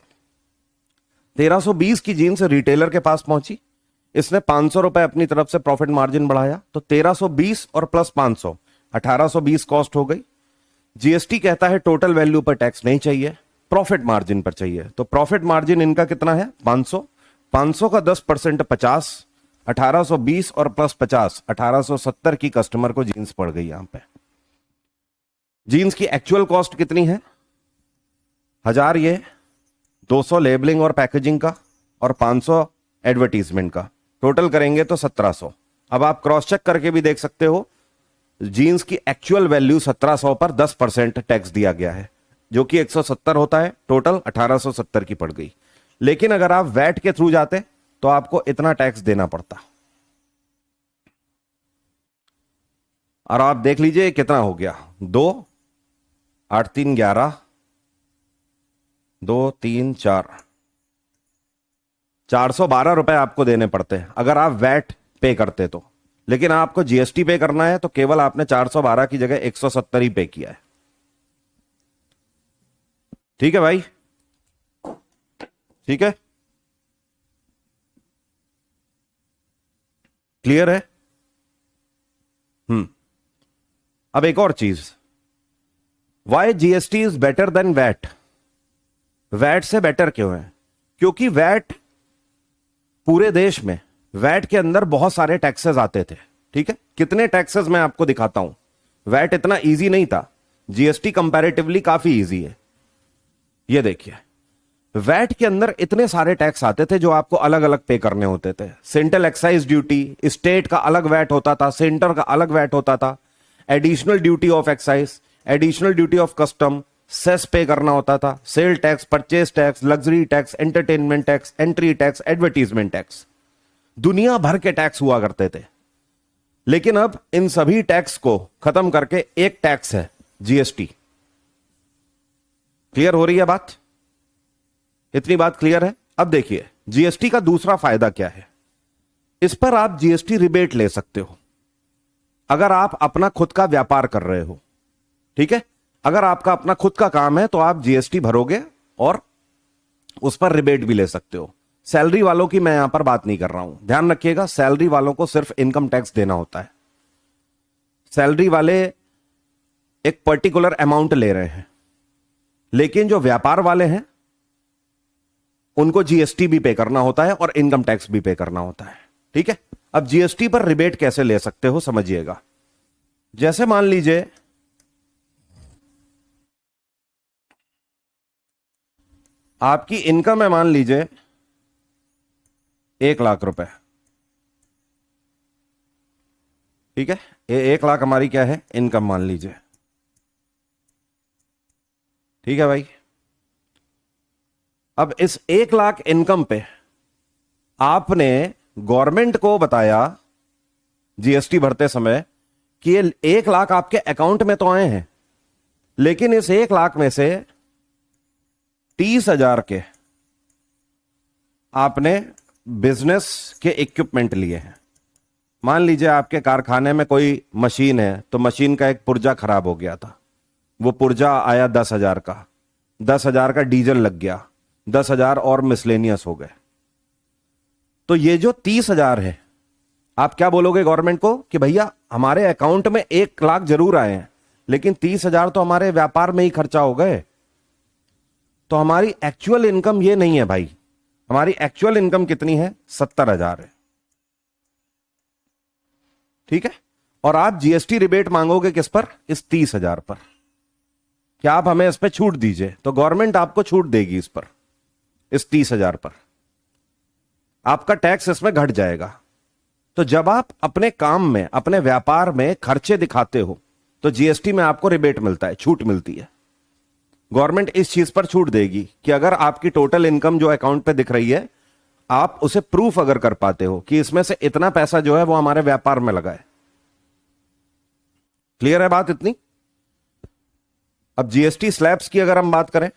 1320 की जीन्स रिटेलर के पास पहुंची, इसने 500 रुपए अपनी तरफ से प्रॉफिट मार्जिन बढ़ाया, तो 1320 और प्लस 500 1820 कॉस्ट हो गई। जीएसटी कहता है टोटल वैल्यू पर टैक्स नहीं चाहिए, प्रॉफिट मार्जिन पर चाहिए। तो प्रॉफिट मार्जिन इनका कितना है 500, 500 का 10% 50, 1820 और प्लस 50 1870 की कस्टमर को जीन्स पड़ गई। यहां पे जीन्स की एक्चुअल कॉस्ट कितनी है 1000, ये 200 लेबलिंग और पैकेजिंग का और 500 एडवर्टीजमेंट का, टोटल करेंगे तो 1700। अब आप क्रॉस चेक करके भी देख सकते हो जीन्स की एक्चुअल वैल्यू 1700 पर 10% टैक्स दिया गया है, जो कि 170 होता है, टोटल 1870 की पड़ गई। लेकिन अगर आप वैट के थ्रू जाते तो आपको इतना टैक्स देना पड़ता। और आप देख लीजिए कितना हो गया, 2 8 3 11 2 3 4 412 रुपए आपको देने पड़ते हैं अगर आप वैट पे करते तो। लेकिन आपको जीएसटी पे करना है तो केवल आपने 412 की जगह 170 ही पे किया है। ठीक है भाई, ठीक है, क्लियर है। अब एक और चीज, why GST is better than VAT. VAT से बेटर क्यों है? क्योंकि वैट पूरे देश में, वैट के अंदर बहुत सारे टैक्सेस आते थे, ठीक है। कितने टैक्सेस मैं आपको दिखाता हूं। वैट इतना इजी नहीं था, जीएसटी कंपैरेटिवली काफी इजी है। ये देखिए, वैट के अंदर इतने सारे टैक्स आते थे जो आपको अलग अलग पे करने होते थे। सेंट्रल एक्साइज ड्यूटी, स्टेट का अलग वैट होता था, सेंटर का अलग वैट होता था, additional duty of excise, additional duty of custom, cess pay करना होता था, sale tax, purchase tax, luxury tax, entertainment tax, entry tax, advertisement tax, दुनिया भर के टैक्स हुआ करते थे। लेकिन अब इन सभी टैक्स को खत्म करके एक टैक्स है, जीएसटी। क्लियर हो रही है बात? इतनी बात क्लियर है? अब देखिए जीएसटी का दूसरा फायदा क्या है। इस पर आप जीएसटी रिबेट ले सकते हो अगर आप अपना खुद का व्यापार कर रहे हो, ठीक है। अगर आपका अपना खुद का काम है तो आप जीएसटी भरोगे और उस पर रिबेट भी ले सकते हो। सैलरी वालों की मैं यहां पर बात नहीं कर रहा हूं, ध्यान रखिएगा। सैलरी वालों को सिर्फ इनकम टैक्स देना होता है। सैलरी वाले एक पर्टिकुलर अमाउंट ले रहे हैं, लेकिन जो व्यापार वाले हैं उनको जीएसटी भी पे करना होता है और इनकम टैक्स भी पे करना होता है, ठीक है। अब जीएसटी पर रिबेट कैसे ले सकते हो समझिएगा। जैसे मान लीजिए आपकी इनकम है, मान लीजिए 1 लाख रुपए, ठीक है, ये 1 लाख हमारी क्या है, इनकम मान लीजिए। ठीक है भाई, अब इस 1 लाख इनकम पे आपने गवर्नमेंट को बताया जीएसटी भरते समय कि ये 1 लाख आपके अकाउंट में तो आए हैं, लेकिन इस 1 लाख में से 30,000 के आपने बिजनेस के इक्विपमेंट लिए हैं। मान लीजिए आपके कारखाने में कोई मशीन है, तो मशीन का एक पुर्जा खराब हो गया था, वो पुर्जा आया 10,000 का, 10,000 का डीजल लग गया, 10,000 और मिसलेनियस हो गए। तो ये जो 30,000 है, आप क्या बोलोगे गवर्नमेंट को कि भैया हमारे अकाउंट में 1 लाख जरूर आए हैं, लेकिन 30,000 तो हमारे व्यापार में ही खर्चा हो गए। तो हमारी एक्चुअल इनकम ये नहीं है भाई, हमारी एक्चुअल इनकम कितनी है, 70,000 है। ठीक है, और आप जीएसटी रिबेट मांगोगे किस पर, इस 30,000 पर, क्या आप हमें इस पर छूट दीजिए, तो गवर्नमेंट आपको छूट देगी इस पर, इस 30,000 पर आपका टैक्स इसमें घट जाएगा। तो जब आप अपने काम में, अपने व्यापार में खर्चे दिखाते हो, तो जीएसटी में आपको रिबेट मिलता है, छूट मिलती है। गवर्नमेंट इस चीज पर छूट देगी कि अगर आपकी टोटल इनकम जो अकाउंट पे दिख रही है, आप उसे प्रूफ अगर कर पाते हो कि इसमें से इतना पैसा जो है वो हमारे व्यापार में लगा है। क्लियर है बात इतनी? अब जीएसटी स्लैब्स की अगर हम बात करें,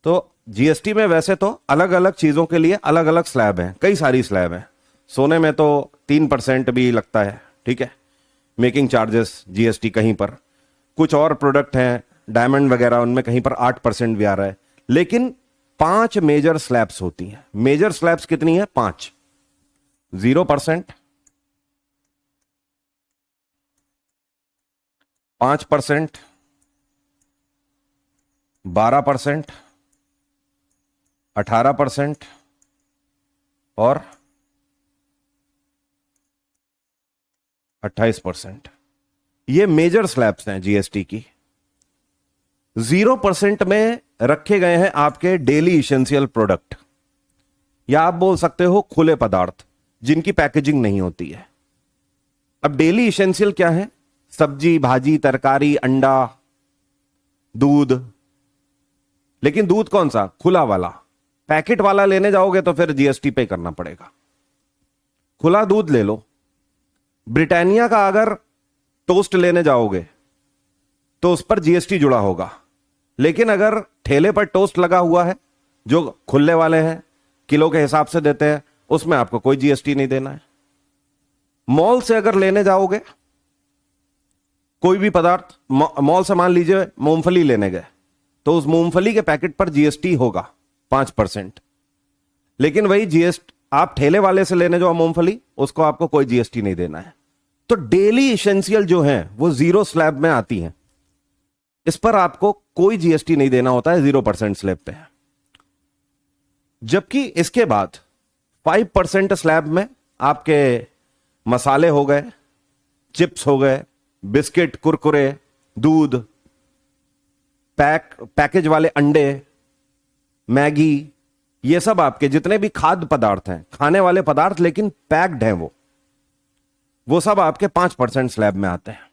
तो जीएसटी में वैसे तो अलग अलग चीजों के लिए अलग अलग स्लैब हैं, कई सारी स्लैब हैं। सोने में तो 3% भी लगता है, ठीक है, मेकिंग चार्जेस जीएसटी कहीं पर, कुछ और प्रोडक्ट हैं डायमंड वगैरह, उनमें कहीं पर 8% भी आ रहा है। लेकिन 5 मेजर स्लैब्स होती हैं। मेजर स्लैब्स कितनी है, 5। 0%, 5%, 12%, 18% और 28%। ये मेजर स्लैब्स हैं जीएसटी की। 0% में रखे गए हैं आपके डेली इसेंशियल प्रोडक्ट, या आप बोल सकते हो खुले पदार्थ जिनकी पैकेजिंग नहीं होती है। अब डेली इसेंशियल क्या है, सब्जी, भाजी, तरकारी, अंडा, दूध। लेकिन दूध कौन सा, खुला वाला। पैकेट वाला लेने जाओगे तो फिर जीएसटी पे करना पड़ेगा। खुला दूध ले लो। ब्रिटानिया का अगर टोस्ट लेने जाओगे तो उस पर जीएसटी जुड़ा होगा, लेकिन अगर ठेले पर टोस्ट लगा हुआ है जो खुले वाले हैं, किलो के हिसाब से देते हैं, उसमें आपको कोई जीएसटी नहीं देना है। मॉल से अगर लेने जाओगे कोई भी पदार्थ, मॉल से मान लीजिए मूंगफली लेने गए, तो उस मूंगफली के पैकेट पर जीएसटी होगा 5%। लेकिन वही जीएसटी आप ठेले वाले से लेने जाओ मूंगफली, उसको आपको कोई जीएसटी नहीं देना है। तो डेली इसेंशियल जो है वो 0 स्लैब में आती हैं, इस पर आपको कोई जीएसटी नहीं देना होता है, 0% स्लैब पे है। जबकि इसके बाद 5% स्लैब में आपके मसाले हो गए, चिप्स हो गए, बिस्किट, कुरकुरे, दूध, पैकेज वाले अंडे, मैगी, ये सब आपके जितने भी खाद्य पदार्थ हैं, खाने वाले पदार्थ लेकिन पैक्ड हैं, वो सब आपके 5% स्लैब में आते हैं।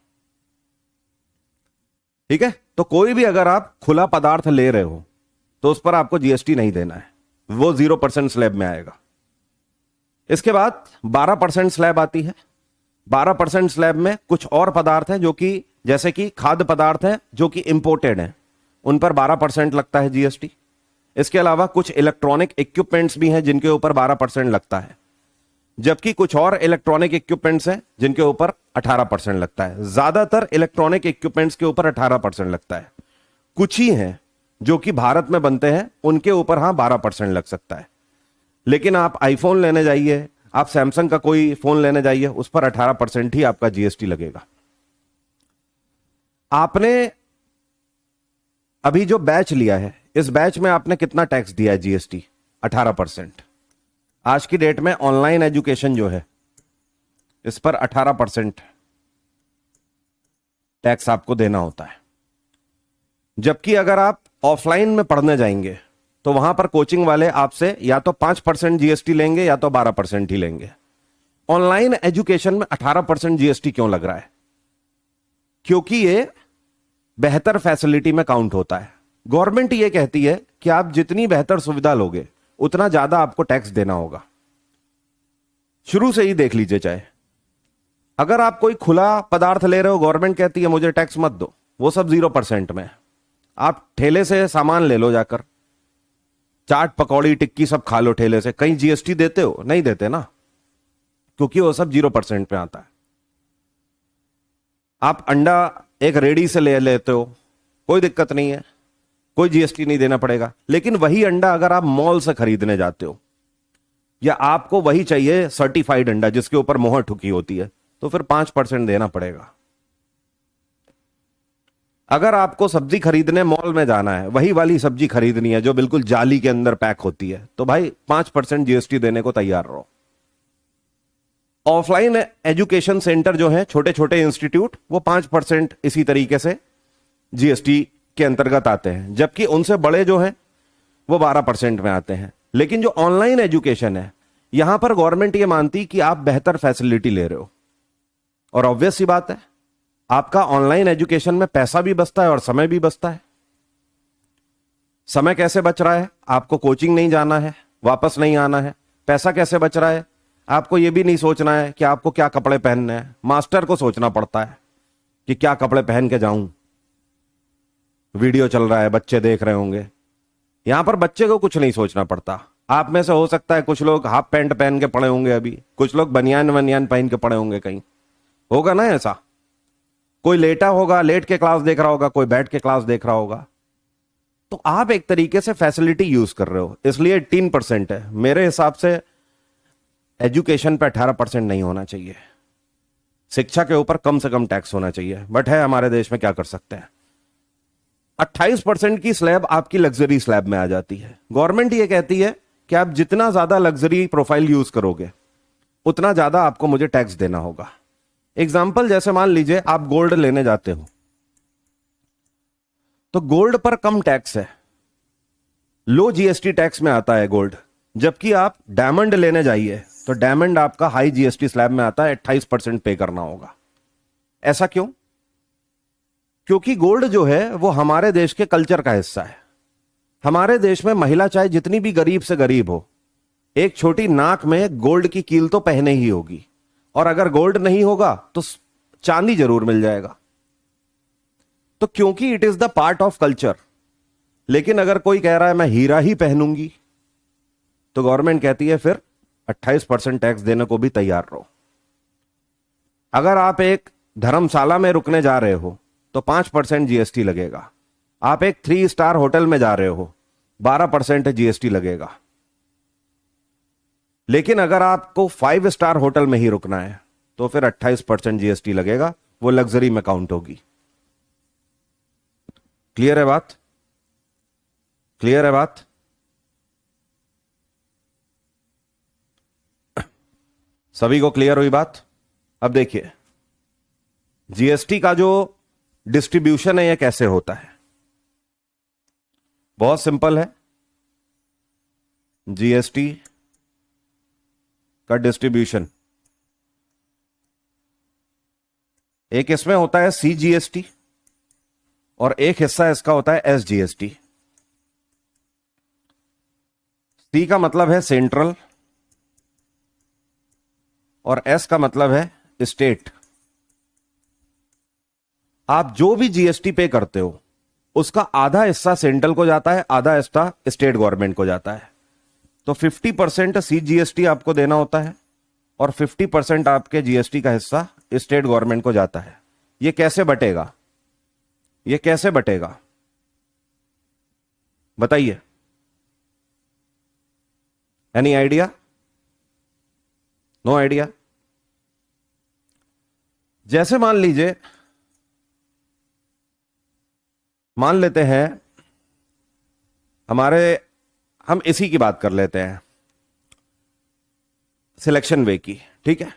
ठीक है, तो कोई भी अगर आप खुला पदार्थ ले रहे हो तो उस पर आपको जीएसटी नहीं देना है, वो 0% स्लैब में आएगा। इसके बाद 12% स्लैब आती है। 12% स्लैब में कुछ और पदार्थ हैं जो कि जैसे कि खाद्य पदार्थ हैं जो कि इंपोर्टेड हैं, उन पर 12% लगता है जीएसटी। इसके अलावा कुछ इलेक्ट्रॉनिक इक्विपमेंट्स भी हैं जिनके ऊपर 12% लगता है, जबकि कुछ और इलेक्ट्रॉनिक इक्विपमेंट्स हैं जिनके ऊपर 18% लगता है। ज्यादातर इलेक्ट्रॉनिक इक्विपमेंट्स के ऊपर 18% लगता है। कुछ ही हैं जो कि भारत में बनते हैं, उनके ऊपर हाँ 12% लग सकता है। लेकिन आप आईफोन लेने जाइए, आप सैमसंग का कोई फोन लेने जाइए, उस पर 18% ही आपका जीएसटी लगेगा। आपने अभी जो बैच लिया है, इस बैच में आपने कितना टैक्स दिया है जीएसटी? 18%। आज की डेट में ऑनलाइन एजुकेशन जो है, इस पर 18% टैक्स आपको देना होता है। जबकि अगर आप ऑफलाइन में पढ़ने जाएंगे तो वहां पर कोचिंग वाले आपसे या तो 5% जीएसटी लेंगे या तो 12% ही लेंगे। ऑनलाइन एजुकेशन में 18% जीएसटी क्यों लग रहा है? क्योंकि ये बेहतर फैसिलिटी में काउंट होता है। गवर्नमेंट ये कहती है कि आप जितनी बेहतर सुविधा लोगे उतना ज्यादा आपको टैक्स देना होगा। शुरू से ही देख लीजिए, चाहे अगर आप कोई खुला पदार्थ ले रहे हो, गवर्नमेंट कहती है मुझे टैक्स मत दो, वो सब 0% में। आप ठेले से सामान ले लो जाकर, चाट पकौड़ी टिक्की सब खा लो ठेले से, कहीं जीएसटी देते हो? नहीं देते ना, क्योंकि वो सब 0% पे आता है। आप अंडा एक रेडी से ले लेते हो, कोई दिक्कत नहीं है, कोई जीएसटी नहीं देना पड़ेगा। लेकिन वही अंडा अगर आप मॉल से खरीदने जाते हो, या आपको वही चाहिए सर्टिफाइड अंडा जिसके ऊपर मोहर ठुकी होती है, तो फिर 5% देना पड़ेगा। अगर आपको सब्जी खरीदने मॉल में जाना है, वही वाली सब्जी खरीदनी है जो बिल्कुल जाली के अंदर पैक होती है, तो भाई 5% जीएसटी देने को तैयार रहो। ऑफलाइन एजुकेशन सेंटर जो है, छोटे छोटे इंस्टीट्यूट, वो 5% इसी तरीके से जीएसटी के अंतर्गत आते हैं, जबकि उनसे बड़े जो हैं वो 12% में आते हैं। लेकिन जो ऑनलाइन एजुकेशन है, यहां पर गवर्नमेंट ये मानती कि आप बेहतर फैसिलिटी ले रहे हो, और ऑब्वियस सी बात है आपका ऑनलाइन एजुकेशन में पैसा भी बचता है और समय भी बचता है। समय कैसे बच रहा है? आपको कोचिंग नहीं जाना है, वापस नहीं आना है। पैसा कैसे बच रहा है? आपको यह भी नहीं सोचना है कि आपको क्या कपड़े पहनने हैं। मास्टर को सोचना पड़ता है कि क्या कपड़े पहन के जाऊं, वीडियो चल रहा है, बच्चे देख रहे होंगे। यहां पर बच्चे को कुछ नहीं सोचना पड़ता। आप में से हो सकता है कुछ लोग हाफ पैंट पहन के पड़े होंगे, अभी कुछ लोग बनियान वनियान पहन के पड़े होंगे, कहीं होगा ना ऐसा। कोई लेटा होगा, लेट के क्लास देख रहा होगा, कोई बैठ के क्लास देख रहा होगा। तो आप एक तरीके से फैसिलिटी यूज कर रहे हो, इसलिए 18% है। मेरे हिसाब से एजुकेशन पे 18% नहीं होना चाहिए। शिक्षा के ऊपर कम से कम टैक्स होना चाहिए, बट है हमारे देश में, क्या कर सकते हैं। 28% की स्लैब आपकी लग्जरी स्लैब में आ जाती है। गवर्नमेंट ये कहती है कि आप जितना ज्यादा लग्जरी प्रोफाइल यूज करोगे उतना ज्यादा आपको मुझे टैक्स देना होगा। एग्जाम्पल, जैसे मान लीजिए आप गोल्ड लेने जाते हो, तो गोल्ड पर कम टैक्स है, लो जीएसटी टैक्स में आता है गोल्ड। जबकि आप डायमंड लेने जाइए तो डायमंड आपका हाई जीएसटी स्लैब में आता है, 28% पे करना होगा। ऐसा क्यों? क्योंकि गोल्ड जो है वो हमारे देश के कल्चर का हिस्सा है। हमारे देश में महिला चाहे जितनी भी गरीब से गरीब हो, एक छोटी नाक में गोल्ड की कील तो पहने ही होगी, और अगर गोल्ड नहीं होगा तो चांदी जरूर मिल जाएगा। तो क्योंकि it is the part of culture. लेकिन अगर कोई कह रहा है मैं हीरा ही पहनूंगी, तो गवर्नमेंट कहती है फिर 28% टैक्स देने को भी तैयार रहो। अगर आप एक धर्मशाला में रुकने जा रहे हो तो 5% जीएसटी लगेगा। आप एक 3 स्टार होटल में जा रहे हो, 12% जीएसटी लगेगा। लेकिन अगर आपको 5 स्टार होटल में ही रुकना है तो फिर 28% जीएसटी लगेगा, वो लग्जरी में काउंट होगी। क्लियर है बात? क्लियर है बात? सभी को क्लियर हुई बात? अब देखिए, जीएसटी का जो डिस्ट्रीब्यूशन है यह कैसे होता है। बहुत सिंपल है। जीएसटी का डिस्ट्रीब्यूशन, एक इसमें होता है सीजीएसटी और एक हिस्सा इसका होता है एसजीएसटी। सी का मतलब है सेंट्रल और एस का मतलब है स्टेट। आप जो भी जीएसटी पे करते हो उसका आधा हिस्सा सेंट्रल को जाता है, आधा हिस्सा स्टेट गवर्नमेंट को जाता है। तो 50% सीजीएसटी आपको देना होता है और 50% आपके जीएसटी का हिस्सा स्टेट गवर्नमेंट को जाता है। यह कैसे बटेगा? यह कैसे बटेगा बताइए? Any idea? No idea? जैसे मान लीजिए, मान लेते हैं हम इसी की बात कर लेते हैं, सिलेक्शन वे की। ठीक है,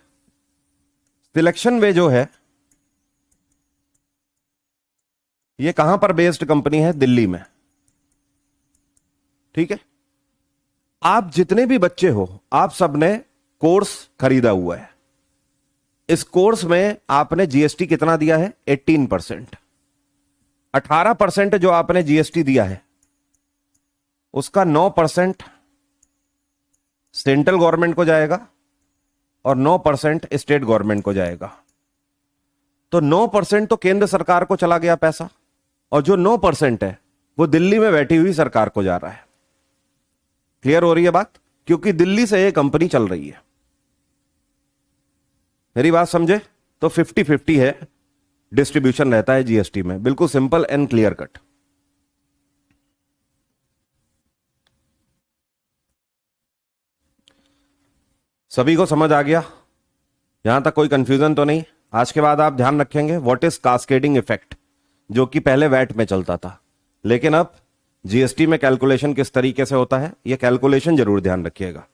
सिलेक्शन वे जो है ये कहां पर बेस्ड कंपनी है? दिल्ली में। ठीक है, आप जितने भी बच्चे हो, आप सबने कोर्स खरीदा हुआ है, इस कोर्स में आपने जीएसटी कितना दिया है? 18%। 18% जो आपने जीएसटी दिया है उसका 9% सेंट्रल गवर्नमेंट को जाएगा और 9% स्टेट गवर्नमेंट को जाएगा। तो 9% तो केंद्र सरकार को चला गया पैसा, और जो 9% है वो दिल्ली में बैठी हुई सरकार को जा रहा है। क्लियर हो रही है बात? क्योंकि दिल्ली से ये कंपनी चल रही है। मेरी बात समझे? तो 50-50 है, डिस्ट्रीब्यूशन रहता है जीएसटी में। बिल्कुल सिंपल एंड क्लियर कट। सभी को समझ आ गया? यहां तक कोई कंफ्यूजन तो नहीं? आज के बाद आप ध्यान रखेंगे व्हाट इज कास्केडिंग इफेक्ट, जो कि पहले वैट में चलता था, लेकिन अब जीएसटी में कैलकुलेशन किस तरीके से होता है, यह कैलकुलेशन जरूर ध्यान रखिएगा।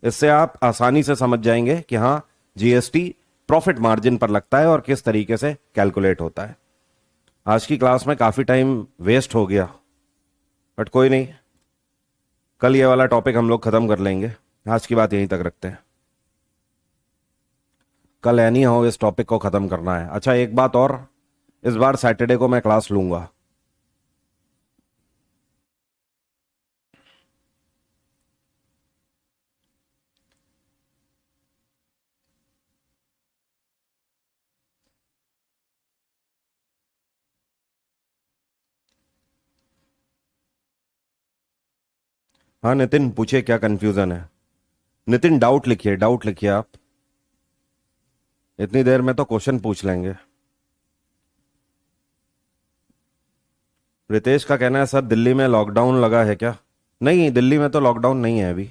इससे आप आसानी से समझ जाएंगे कि हां जीएसटी प्रॉफिट मार्जिन पर लगता है और किस तरीके से कैलकुलेट होता है। आज की क्लास में काफी टाइम वेस्ट हो गया, बट कोई नहीं, कल ये वाला टॉपिक हम लोग खत्म कर लेंगे। आज की बात यहीं तक रखते हैं। कल एनी हाउ इस टॉपिक को खत्म करना है। अच्छा, एक बात और, इस बार सैटरडे को मैं क्लास लूंगा। हाँ नितिन, पूछिए क्या कंफ्यूजन है। नितिन डाउट लिखिए, डाउट लिखिए आप। इतनी देर में तो क्वेश्चन पूछ लेंगे। रितेश का कहना है सर दिल्ली में लॉकडाउन लगा है क्या? नहीं, दिल्ली में तो लॉकडाउन नहीं है अभी।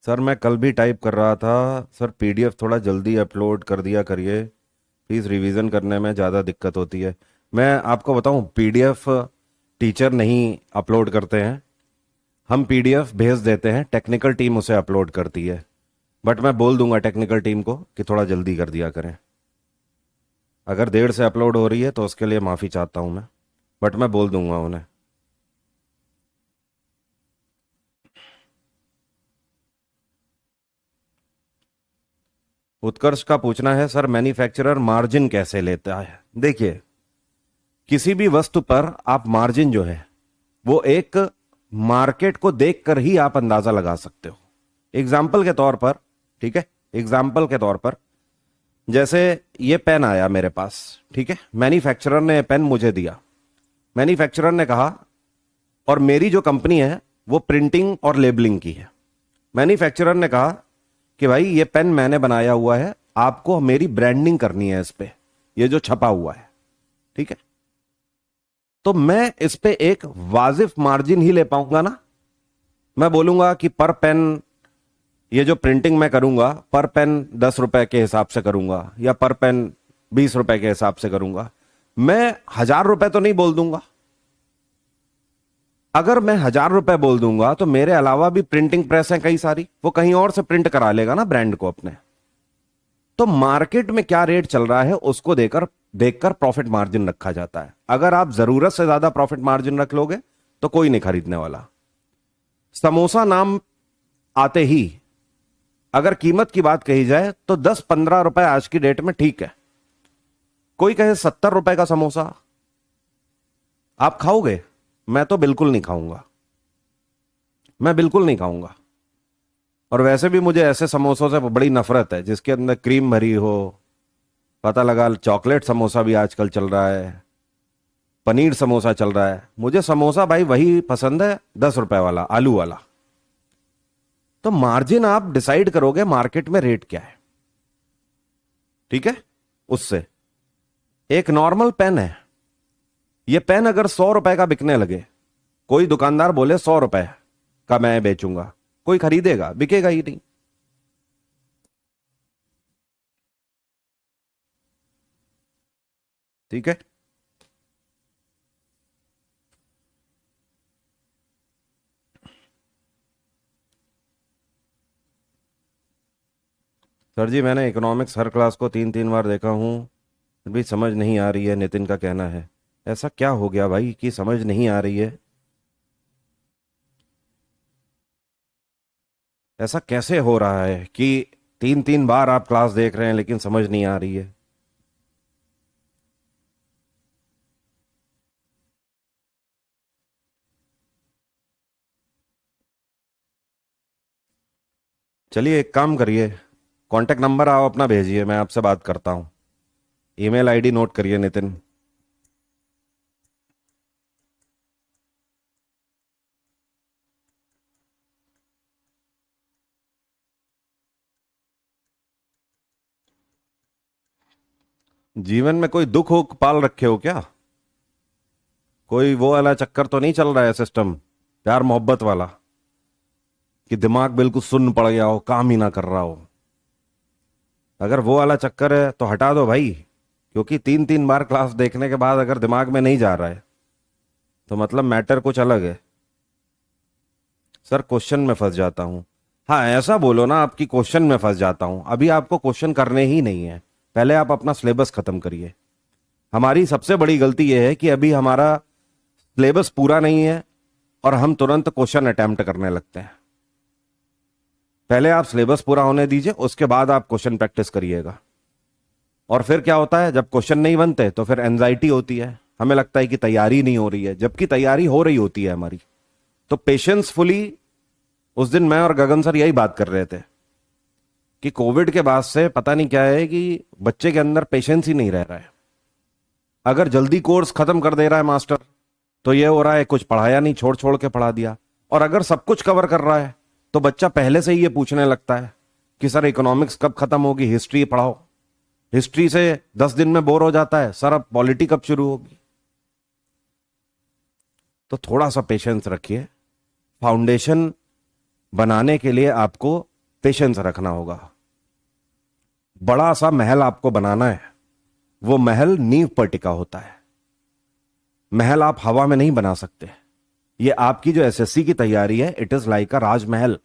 सर मैं कल भी टाइप कर रहा था सर, पीडीएफ थोड़ा जल्दी अपलोड कर दिया करिए प्लीज़, रिवीजन करने में ज़्यादा दिक्कत होती है। मैं आपको बताऊं, पीडीएफ टीचर नहीं अपलोड करते हैं, हम पीडीएफ भेज देते हैं, टेक्निकल टीम उसे अपलोड करती है। बट मैं बोल दूंगा टेक्निकल टीम को कि थोड़ा जल्दी कर दिया करें। अगर देर से अपलोड हो रही है तो उसके लिए माफ़ी चाहता हूं मैं, बट मैं बोल दूंगा उन्हें। उत्कर्ष का पूछना है सर मैन्युफैक्चरर मार्जिन कैसे लेता है? देखिए, किसी भी वस्तु पर आप मार्जिन जो है वो एक मार्केट को देखकर ही आप अंदाजा लगा सकते हो। एग्जाम्पल के तौर पर, ठीक है, एग्जाम्पल के तौर पर, जैसे ये पेन आया मेरे पास, ठीक है, मैन्युफैक्चरर ने पेन मुझे दिया। मैन्युफैक्चरर ने कहा, और मेरी जो कंपनी है वो प्रिंटिंग और लेबलिंग की है, मैन्युफैक्चरर ने कहा कि भाई ये पेन मैंने बनाया हुआ है, आपको मेरी ब्रांडिंग करनी है इस पे, ये जो छपा हुआ है, ठीक है, तो मैं इस पे एक वाजिब मार्जिन ही ले पाऊंगा ना। मैं बोलूंगा कि पर पेन, ये जो प्रिंटिंग मैं करूंगा पर पेन 10 रुपए के हिसाब से करूंगा या पर पेन 20 रुपए के हिसाब से करूंगा, मैं 1,000 रुपए तो नहीं बोल दूंगा। अगर मैं 1,000 रुपए बोल दूंगा तो मेरे अलावा भी प्रिंटिंग प्रेस है कई सारी, वो कहीं और से प्रिंट करा लेगा ना ब्रांड को अपने। तो मार्केट में क्या रेट चल रहा है उसको देखकर देखकर प्रॉफिट मार्जिन रखा जाता है। अगर आप जरूरत से ज्यादा प्रॉफिट मार्जिन रख लोगे तो कोई नहीं खरीदने वाला। समोसा नाम आते ही अगर कीमत की बात कही जाए तो 10-15 रुपए आज की डेट में ठीक है। कोई कहे 70 रुपए का समोसा आप खाओगे? मैं तो बिल्कुल नहीं खाऊंगा, मैं बिल्कुल नहीं खाऊंगा। और वैसे भी मुझे ऐसे समोसों से बड़ी नफरत है जिसके अंदर क्रीम भरी हो। पता लगा चॉकलेट समोसा भी आजकल चल रहा है, पनीर समोसा चल रहा है। मुझे समोसा भाई वही पसंद है, 10 रुपए वाला, आलू वाला। तो मार्जिन आप डिसाइड करोगे मार्केट में रेट क्या है, ठीक है। उससे एक नॉर्मल पेन है, यह पेन अगर 100 रुपए का बिकने लगे, कोई दुकानदार बोले 100 रुपए का मैं बेचूंगा, कोई खरीदेगा? बिकेगा ही नहीं। ठीक है, सर जी मैंने इकोनॉमिक्स हर क्लास को 3-3 बार देखा हूं, फिर भी समझ नहीं आ रही है, नितिन का कहना है। ऐसा क्या हो गया भाई कि समझ नहीं आ रही है? ऐसा कैसे हो रहा है कि 3 3 बार आप क्लास देख रहे हैं लेकिन समझ नहीं आ रही है? चलिए एक काम करिए, कांटेक्ट नंबर आप अपना भेजिए, मैं आपसे बात करता हूँ। ईमेल आईडी नोट करिए नितिन। जीवन में कोई दुख हो पाल रखे हो क्या? कोई वो वाला चक्कर तो नहीं चल रहा है, सिस्टम प्यार मोहब्बत वाला, कि दिमाग बिल्कुल सुन्न पड़ गया हो, काम ही ना कर रहा हो? अगर वो वाला चक्कर है तो हटा दो भाई, क्योंकि 3 3 बार क्लास देखने के बाद अगर दिमाग में नहीं जा रहा है तो मतलब मैटर कुछ अलग है। सर क्वेश्चन में फंस जाता हूं। हाँ ऐसा बोलो ना आपकी क्वेश्चन में फंस जाता हूं। अभी आपको क्वेश्चन करने ही नहीं है, पहले आप अपना सिलेबस खत्म करिए। हमारी सबसे बड़ी गलती यह है कि अभी हमारा सिलेबस पूरा नहीं है और हम तुरंत क्वेश्चन अटेम्प्ट करने लगते हैं। पहले आप सिलेबस पूरा होने दीजिए, उसके बाद आप क्वेश्चन प्रैक्टिस करिएगा। और फिर क्या होता है, जब क्वेश्चन नहीं बनते तो फिर एंजाइटी होती है, हमें लगता है कि तैयारी नहीं हो रही है, जबकि तैयारी हो रही होती है हमारी। तो पेशेंसफुली, उस दिन मैं और गगन सर यही बात कर रहे थे कि कोविड के बाद से पता नहीं क्या है कि बच्चे के अंदर पेशेंस ही नहीं रह रहा है। अगर जल्दी कोर्स खत्म कर दे रहा है मास्टर तो ये हो रहा है कुछ पढ़ाया नहीं, छोड़ छोड़ के पढ़ा दिया। और अगर सब कुछ कवर कर रहा है तो बच्चा पहले से ही ये पूछने लगता है कि सर इकोनॉमिक्स कब खत्म होगी, हिस्ट्री पढ़ाओ। हिस्ट्री से 10 दिन में बोर हो जाता है, सर अब पॉलिटी कब शुरू होगी? तो थोड़ा सा पेशेंस रखिए। फाउंडेशन बनाने के लिए आपको पेशेंस रखना होगा। बड़ा सा महल आपको बनाना है, वो महल नींव पर टिका होता है। महल आप हवा में नहीं बना सकते। ये आपकी जो एसएससी की तैयारी है, इट इज लाइक अ राजमहल,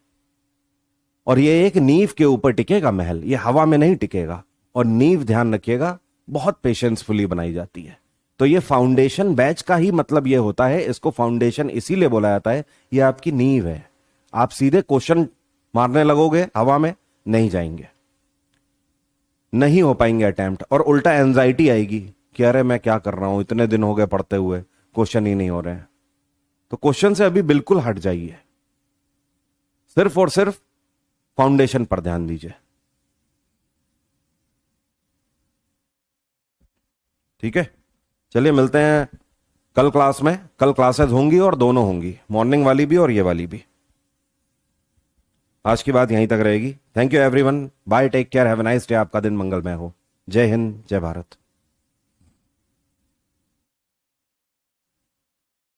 और ये एक नींव के ऊपर टिकेगा महल, ये हवा में नहीं टिकेगा। और नींव ध्यान रखिएगा बहुत पेशेंसफुली बनाई जाती है। तो ये फाउंडेशन बैच का ही मतलब ये होता है, इसको फाउंडेशन इसीलिए बोला जाता है, ये आपकी नींव है। आप सीधे क्वेश्चन मारने लगोगे हवा में, नहीं जाएंगे, नहीं हो पाएंगे अटेम्प्ट, और उल्टा एंजाइटी आएगी कि अरे मैं क्या कर रहा हूं, इतने दिन हो गए पढ़ते हुए, क्वेश्चन ही नहीं हो रहे हैं। तो क्वेश्चन से अभी बिल्कुल हट जाइए, सिर्फ और सिर्फ फाउंडेशन पर ध्यान दीजिए। ठीक है, चलिए मिलते हैं कल क्लास में। कल क्लासेस होंगी और दोनों होंगी, मॉर्निंग वाली भी और ये वाली भी। आज की बात यहीं तक रहेगी। Thank you everyone, bye, take care, have a nice day, आपका दिन मंगलमय हो। जय हिंद, जय भारत।